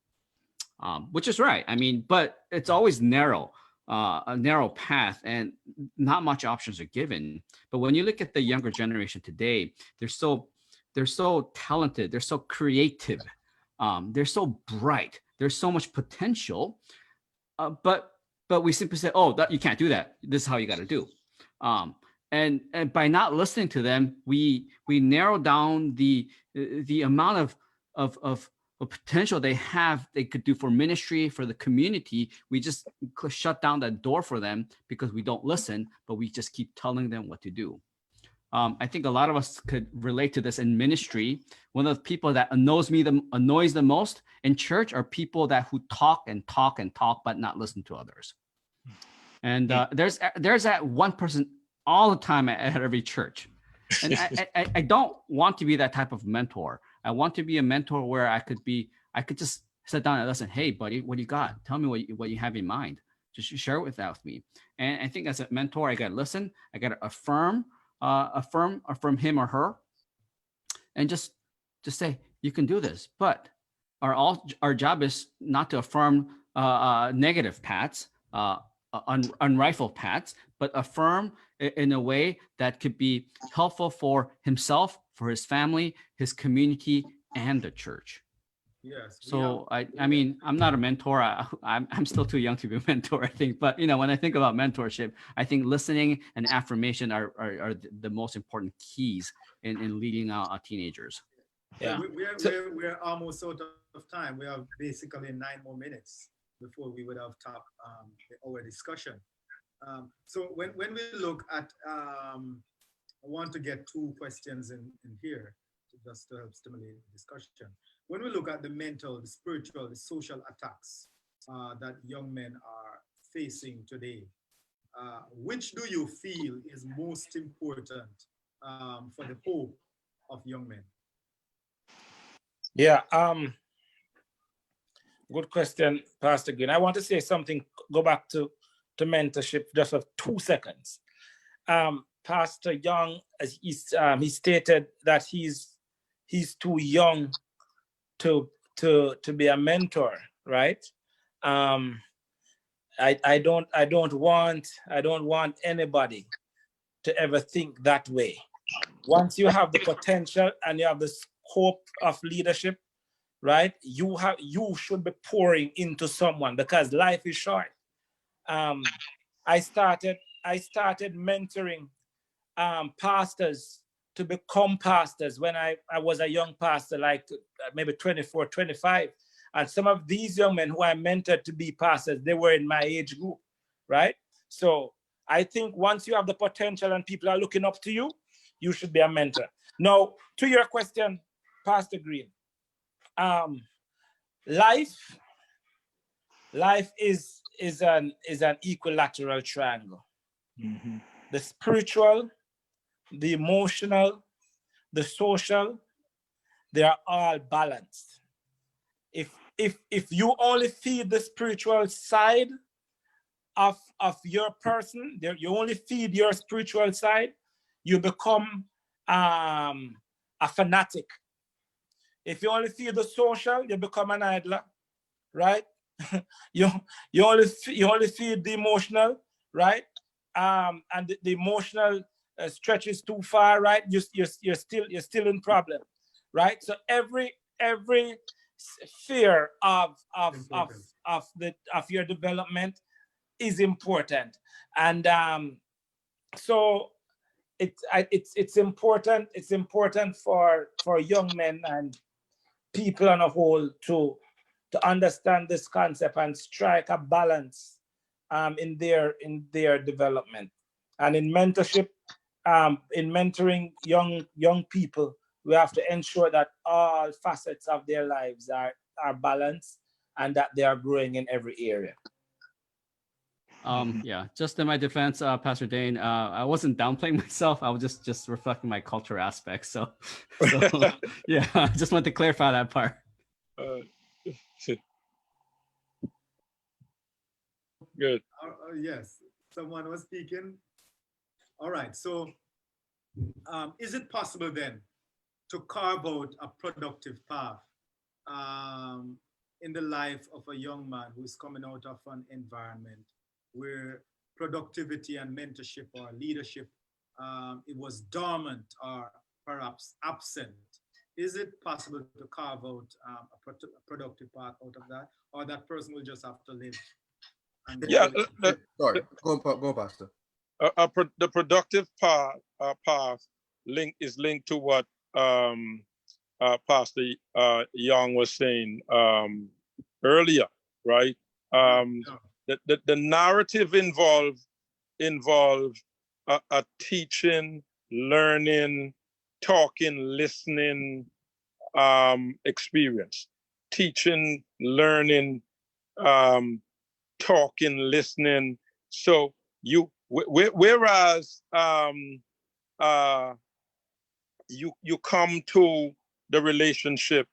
Speaker 2: which is right. I mean, but it's always narrow, a narrow path, and not much options are given. But when you look at the younger generation today, they're so talented, they're so creative, they're so bright, there's so much potential, but we simply say, oh, that you can't do that. This is how you got to do. And by not listening to them, we narrow down the amount of potential they could do for ministry, for the community. We just shut down that door for them because we don't listen, but we just keep telling them what to do. I think a lot of us could relate to this in ministry. One of the people that annoys the most in church are people who talk and talk and talk, but not listen to others. And there's that one person all the time at every church. And I don't want to be that type of mentor. I want to be a mentor where I could just sit down and listen. Hey, buddy, what do you got? Tell me what you have in mind. Just share it with me. And I think as a mentor, I got to listen. I got to affirm him or her, and just say, you can do this. But our job is not to affirm negative pats, unrifled pats, but affirm in a way that could be helpful for himself, for his family, his community, and the church.
Speaker 1: Yes.
Speaker 2: So I mean, I'm not a mentor. I'm still too young to be a mentor, I think. But when I think about mentorship, I think listening and affirmation are the most important keys in leading our teenagers.
Speaker 6: Yeah.
Speaker 1: We're almost out of time. We have basically 9 more minutes before we would have topped our discussion. So when we look at, I want to get 2 questions in here just to help stimulate the discussion. When we look at the mental, the spiritual, the social attacks that young men are facing today, which do you feel is most important for the hope of young men?
Speaker 6: Yeah. Good question, Pastor Green. I want to say something. Go back to mentorship just for 2 seconds. Pastor Young, as he stated that he's too young to be a mentor, right? I don't want anybody to ever think that way. Once you have the potential and you have the scope of leadership, right? You should be pouring into someone because life is short. I started mentoring pastors to become pastors when I was a young pastor, like maybe 24, 25. And some of these young men who I mentored to be pastors, they were in my age group, right? So I think once you have the potential and people are looking up to you, you should be a mentor. Now, to your question, Pastor Green, life is an equilateral triangle.
Speaker 4: Mm-hmm.
Speaker 6: The spiritual, the emotional, the social, they are all balanced. If you only feed the spiritual side of your person, you only feed your spiritual side, you become a fanatic. If you only feed the social, you become an idler, right? you only feed the emotional, right? And the emotional stretches too far, right? You're still in problem, right? So every sphere of your development is important, and so it's important. It's important for young men and people on a whole to understand this concept and strike a balance in their development. And in mentorship, in mentoring young people, we have to ensure that all facets of their lives are balanced and that they are growing in every area.
Speaker 2: Yeah, just in my defense, Pastor Dane, I wasn't downplaying myself. I was just reflecting my culture aspects. So yeah, I just want to clarify that part.
Speaker 4: Good.
Speaker 1: Yes, someone was speaking. All right, so is it possible then to carve out a productive path in the life of a young man who's coming out of an environment where productivity and mentorship or leadership, it was dormant or perhaps absent? Is it possible to carve out a productive path out of that, or that person will just have to live?
Speaker 4: Yeah.
Speaker 3: Sorry, go on, Pastor.
Speaker 4: The productive path is linked to what Pastor Young was saying earlier, right? The narrative involve a teaching, learning, talking, listening experience. Teaching, learning, talking, listening. So whereas you come to the relationship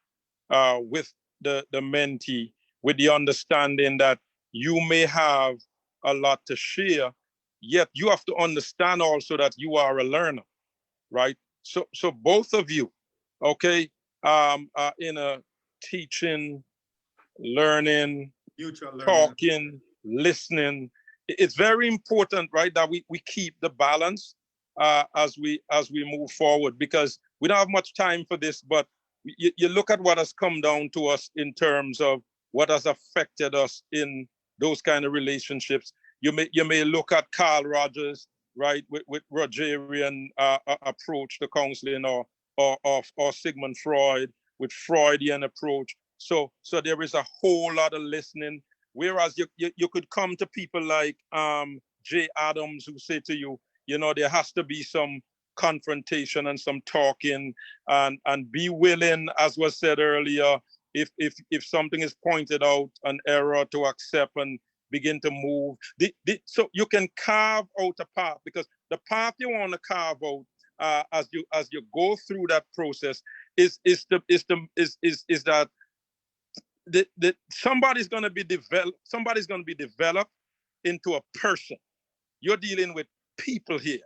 Speaker 4: with the mentee with the understanding that you may have a lot to share, yet you have to understand also that you are a learner, right? So both of you, okay, in a teaching, learning, talking, listening. It's very important, right, that we keep the balance as we move forward, because we don't have much time for this, but you look at what has come down to us in terms of what has affected us in those kind of relationships. You may look at Carl Rogers, right, with Rogerian approach to counseling, or Sigmund Freud with Freudian approach. So there is a whole lot of listening. Whereas you could come to people like Jay Adams, who say to you, there has to be some confrontation and some talking, and be willing, as was said earlier, if something is pointed out, an error, to accept and begin to move. So you can carve out a path, because the path you want to carve out as you go through that process is that somebody's going to be developed into a person. You're dealing with people here,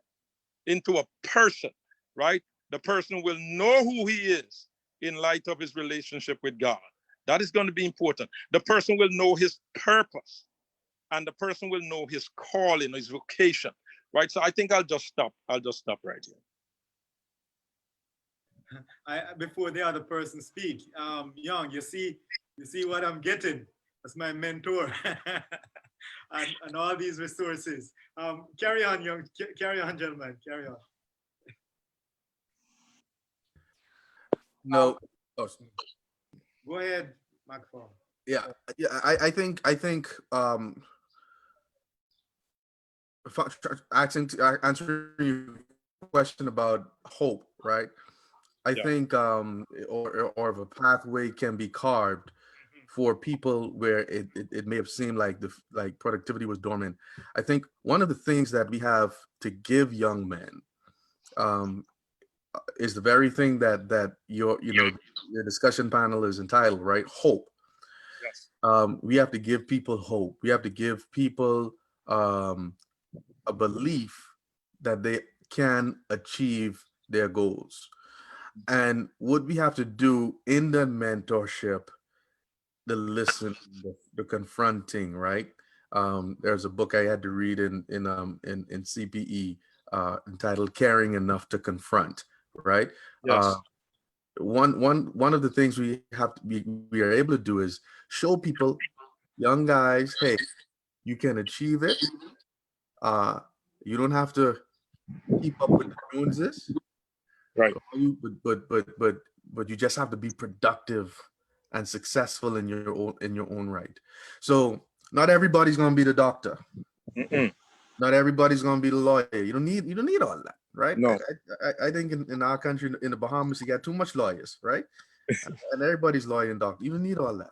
Speaker 4: into a person, right? The person will know who he is in light of his relationship with God. That is going to be important. The person will know his purpose, and the person will know his calling, his vocation, right? So I think I'll just stop right here.
Speaker 1: Before the other person speak, Young, you see what I'm getting as my mentor, and all these resources. Carry on, Young. Carry on, gentlemen. Carry on.
Speaker 3: No.
Speaker 1: Go ahead, Macfall.
Speaker 3: Yeah. I think answering your question about hope, right? I think or if a pathway can be carved for people where it may have seemed like productivity was dormant. I think one of the things that we have to give young men is the very thing that your discussion panel is entitled, right? Hope.
Speaker 4: Yes.
Speaker 3: We have to give people hope. We have to give people a belief that they can achieve their goals. And what we have to do in the mentorship, the listening, the confronting, right? There's a book I had to read in CPE entitled "Caring Enough to Confront," right?
Speaker 4: Yes.
Speaker 3: One of the things we are able to do is show people, young guys, hey, you can achieve it. You don't have to keep up with the Joneses,
Speaker 4: right?
Speaker 3: But you just have to be productive and successful in your own right. So not everybody's gonna be the doctor.
Speaker 4: Mm-mm.
Speaker 3: Not everybody's gonna be the lawyer. You don't need all that, right?
Speaker 4: No.
Speaker 3: I think in our country, in the Bahamas, you got too much lawyers, right? And everybody's lawyer and doctor. You don't need all that.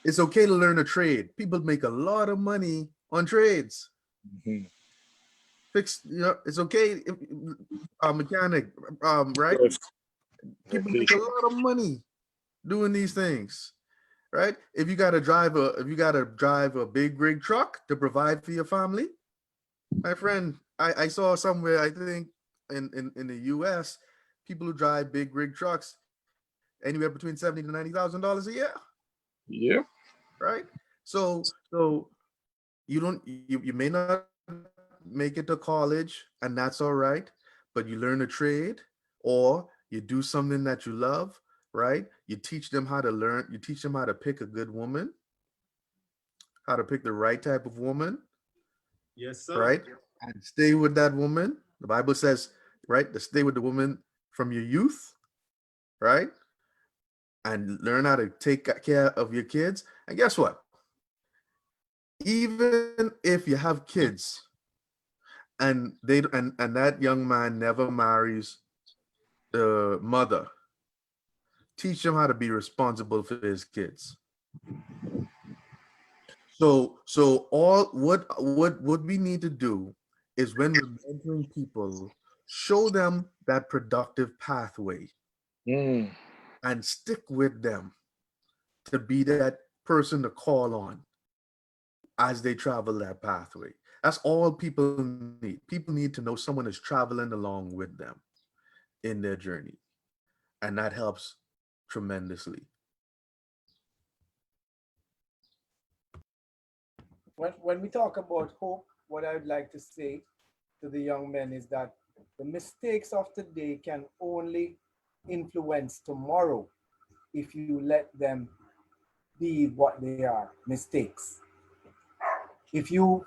Speaker 3: It's okay to learn a trade. People make a lot of money on trades.
Speaker 4: Mhm.
Speaker 3: It's okay. If, mechanic, right?
Speaker 4: Yes.
Speaker 3: People make a lot of money doing these things, right? If you got to drive a big rig truck to provide for your family, my friend, I saw somewhere, I think in the US, people who drive big rig trucks anywhere between $70,000 to $90,000 a year.
Speaker 4: Yeah.
Speaker 3: Right. So you may not make it to college, and that's all right, but you learn a trade or you do something that you love, right? You teach them how to pick a good woman, how to pick the right type of woman,
Speaker 1: Yes, sir.
Speaker 3: right? And stay with that woman. The Bible says, right, to stay with the woman from your youth, right? And learn how to take care of your kids. And guess what? Even if you have kids and that young man never marries the mother, teach him how to be responsible for his kids. So all what we need to do is, when we're mentoring people, show them that productive pathway and stick with them to be that person to call on as they travel that pathway. That's all people need. People need to know someone is traveling along with them in their journey. And that helps tremendously.
Speaker 5: When we talk about hope, what I would like to say to the young men is that the mistakes of today can only influence tomorrow if you let them be what they are, mistakes. If you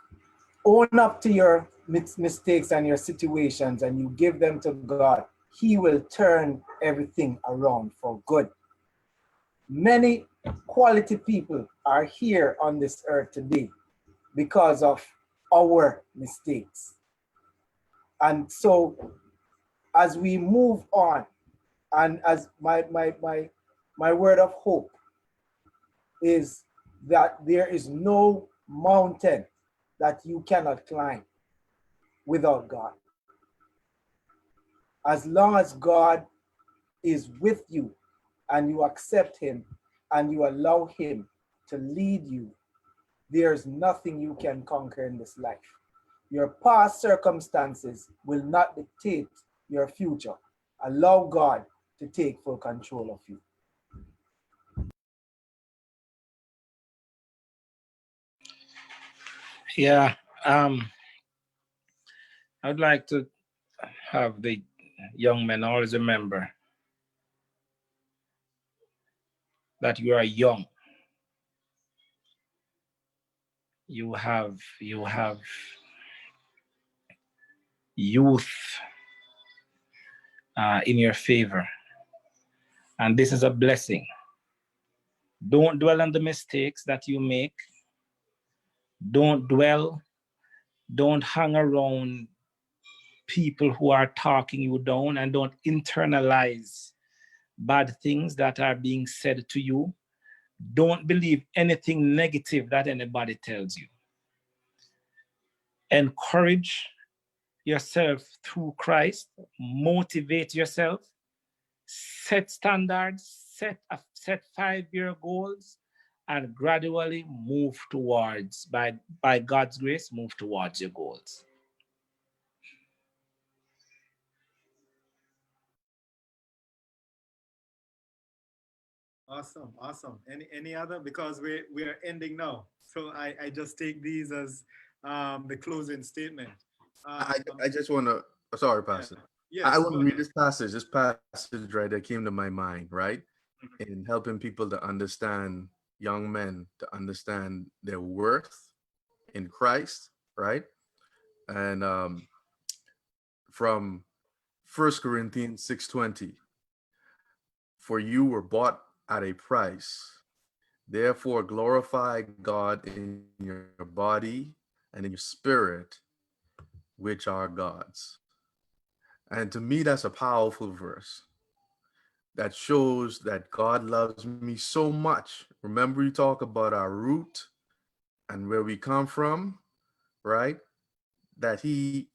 Speaker 5: own up to your mistakes and your situations and you give them to God, He will turn everything around for good. Many quality people are here on this earth today because of our mistakes. And so as we move on, and as my word of hope is that there is no mountain that you cannot climb without God. As long as God is with you and you accept Him and you allow Him to lead you, there's nothing you can conquer in this life. Your past circumstances will not dictate your future. Allow God to take full control of you.
Speaker 6: Yeah, I would like to have the young men always remember that you are young. You have youth in your favor, and this is a blessing. Don't dwell on the mistakes that you make. Don't hang around people who are talking you down, and don't internalize bad things that are being said to you. Don't believe anything negative that anybody tells you. Encourage yourself through Christ, motivate yourself, set standards, set 5-year goals, and gradually move towards, by God's grace, move towards your goals.
Speaker 1: Awesome, awesome. Any other? Because we are ending now, so I just take these as the closing statement.
Speaker 3: I just want to, sorry, Pastor.
Speaker 1: Yes,
Speaker 3: I want
Speaker 1: go
Speaker 3: to read
Speaker 1: ahead.
Speaker 3: this passage right that came to my mind, right? In helping people to understand, young men to understand their worth in Christ, right? And from 1 Corinthians 6:20, for you were bought at a price. Therefore, glorify God in your body and in your spirit, which are God's. And to me, that's a powerful verse that shows that God loves me so much. Remember, you talk about our root and where we come from, right? That he,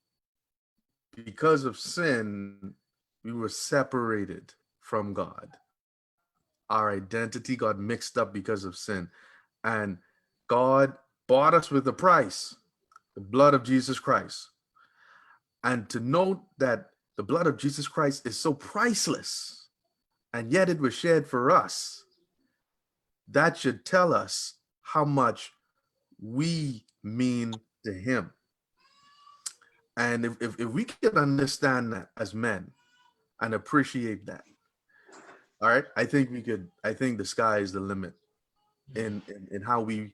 Speaker 3: because of sin, we were separated from God. Our identity got mixed up because of sin. And God bought us with a price, the blood of Jesus Christ. And to know that the blood of Jesus Christ is so priceless, and yet it was shed for us, that should tell us how much we mean to him. And if we can understand that as men and appreciate that, all right, I think we could, I think the sky is the limit in how we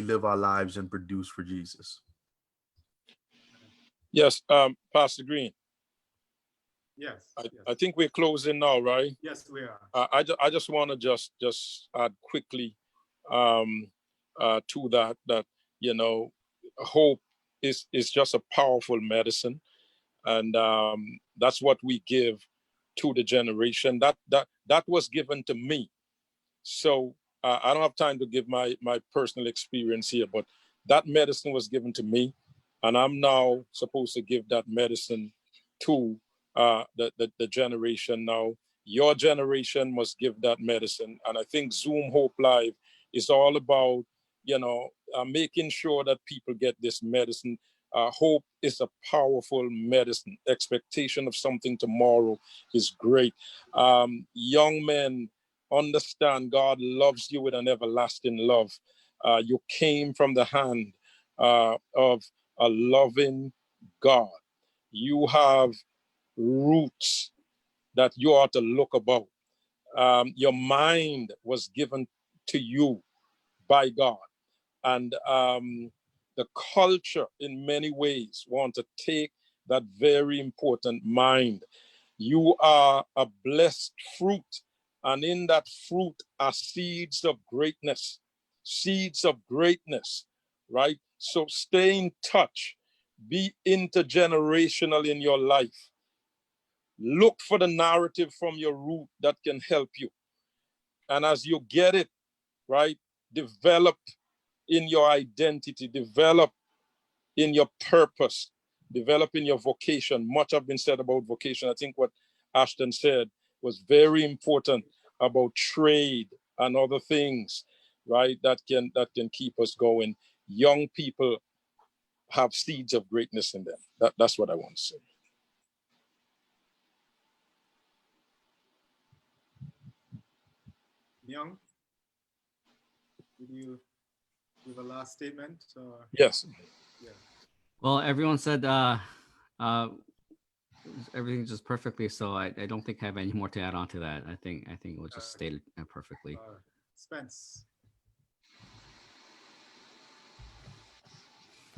Speaker 3: live our lives and produce for Jesus.
Speaker 4: Yes, Pastor Green.
Speaker 1: Yes.
Speaker 4: I think we're closing now, right?
Speaker 1: Yes, we are.
Speaker 4: I just want to just add quickly to that you know, hope is just a powerful medicine, and that's what we give to the generation that was given to me. So I don't have time to give my personal experience here, but that medicine was given to me, and I'm now supposed to give that medicine to the generation now. Your generation must give that medicine, and I think Zoom Hope Live is all about, you know, making sure that people get this medicine. Hope is a powerful medicine. Expectation of something tomorrow is great. Young men, understand God loves you with an everlasting love. You came from the hand of a loving God. You have roots that you ought to look about. Your mind was given to you by God. And the culture in many ways want to take that very important mind. You are a blessed fruit, and in that fruit are seeds of greatness, right? So stay in touch, be intergenerational in your life. Look for the narrative from your root that can help you. And as you get it, right, develop in your identity, develop in your purpose, develop in your vocation. Much have been said about vocation. I think what Ashton said was very important about trade and other things, right? That can keep us going. Young people have seeds of greatness in them. That's what I want to say.
Speaker 1: Young, did you give a last statement? Or?
Speaker 4: Yes.
Speaker 1: Yeah.
Speaker 2: Well, everyone said everything just perfectly, so I don't think I have any more to add on to that. I think it was just stated perfectly.
Speaker 1: Spence.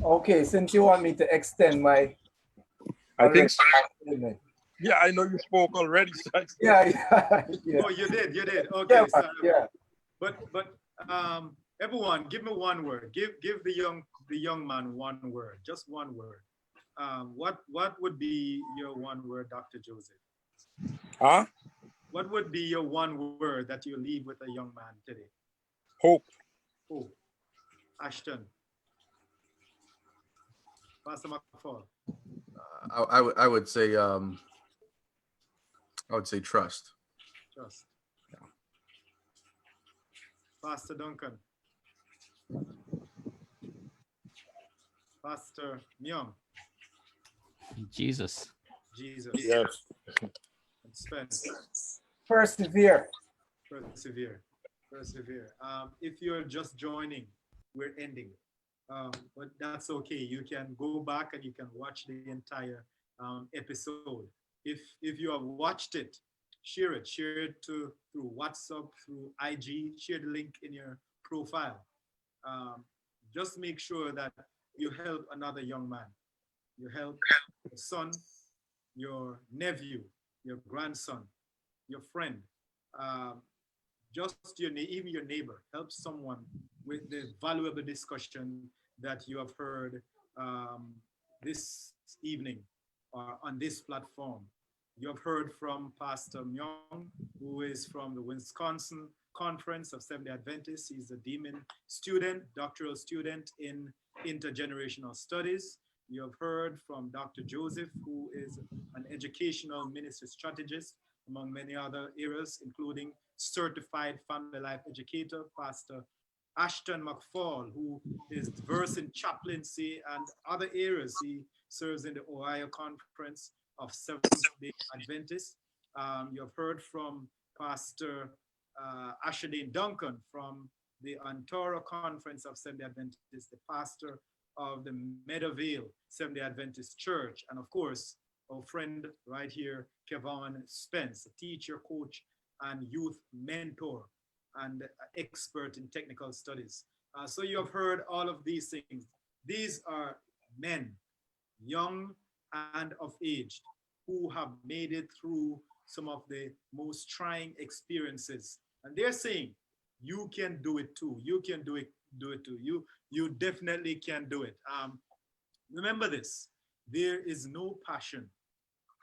Speaker 5: Okay, since you want me to extend my,
Speaker 4: I think so. Yeah, I know you spoke already.
Speaker 5: Yeah.
Speaker 1: Oh, you did. Okay.
Speaker 5: Yeah.
Speaker 1: But everyone, give me one word. Give the young man one word, just one word. What would be your one word, Dr. Joseph?
Speaker 4: Huh?
Speaker 1: What would be your one word that you leave with a young man today?
Speaker 4: Hope.
Speaker 1: Hope. Ashton. Pastor McFall.
Speaker 3: I would say trust.
Speaker 1: Trust. Yeah. Pastor Duncan. Pastor Myung.
Speaker 2: Jesus.
Speaker 4: Yes.
Speaker 1: Spence.
Speaker 5: Persevere.
Speaker 1: If you're just joining, we're ending. But that's okay. You can go back and you can watch the entire episode. If you have watched it, share it through WhatsApp, through IG, share the link in your profile. Just make sure that you help another young man. You help your son, your nephew, your grandson, your friend, just even your neighbor. Help someone with the valuable discussion that you have heard this evening on this platform. You have heard from Pastor Myung, who is from the Wisconsin Conference of Seventh-day Adventists. He's a Demon student, doctoral student in intergenerational studies. You have heard from Dr. Joseph, who is an educational ministry strategist, among many other areas, including certified family life educator, Pastor Ashton McFall, who is versed in chaplaincy and other areas. He serves in the Ohio Conference of Seventh-day Adventists. You have heard from Pastor Ashadine Duncan from the Ontario Conference of Seventh-day Adventists, the pastor of the Meadowvale Seventh-day Adventist Church, and of course, our friend right here, Kevon Spence, a teacher, coach, and youth mentor, and expert in technical studies. So you have heard all of these things. These are men, young and of age, who have made it through some of the most trying experiences. And they're saying, you can do it too. You can do it too. You definitely can do it. Remember this, there is no passion,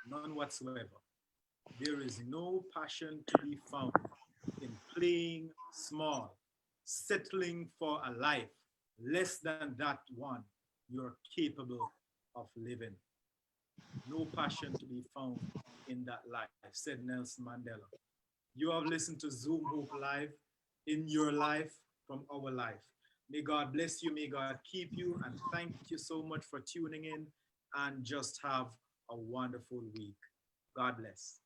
Speaker 1: none whatsoever. There is no passion to be found in playing small, settling for a life less than that one you're capable of living. No passion to be found in that life, said Nelson Mandela. You have listened to Zoom Hope Live, in your life, from our life. May God bless you, may God keep you, and thank you so much for tuning in, and just have a wonderful week. God bless.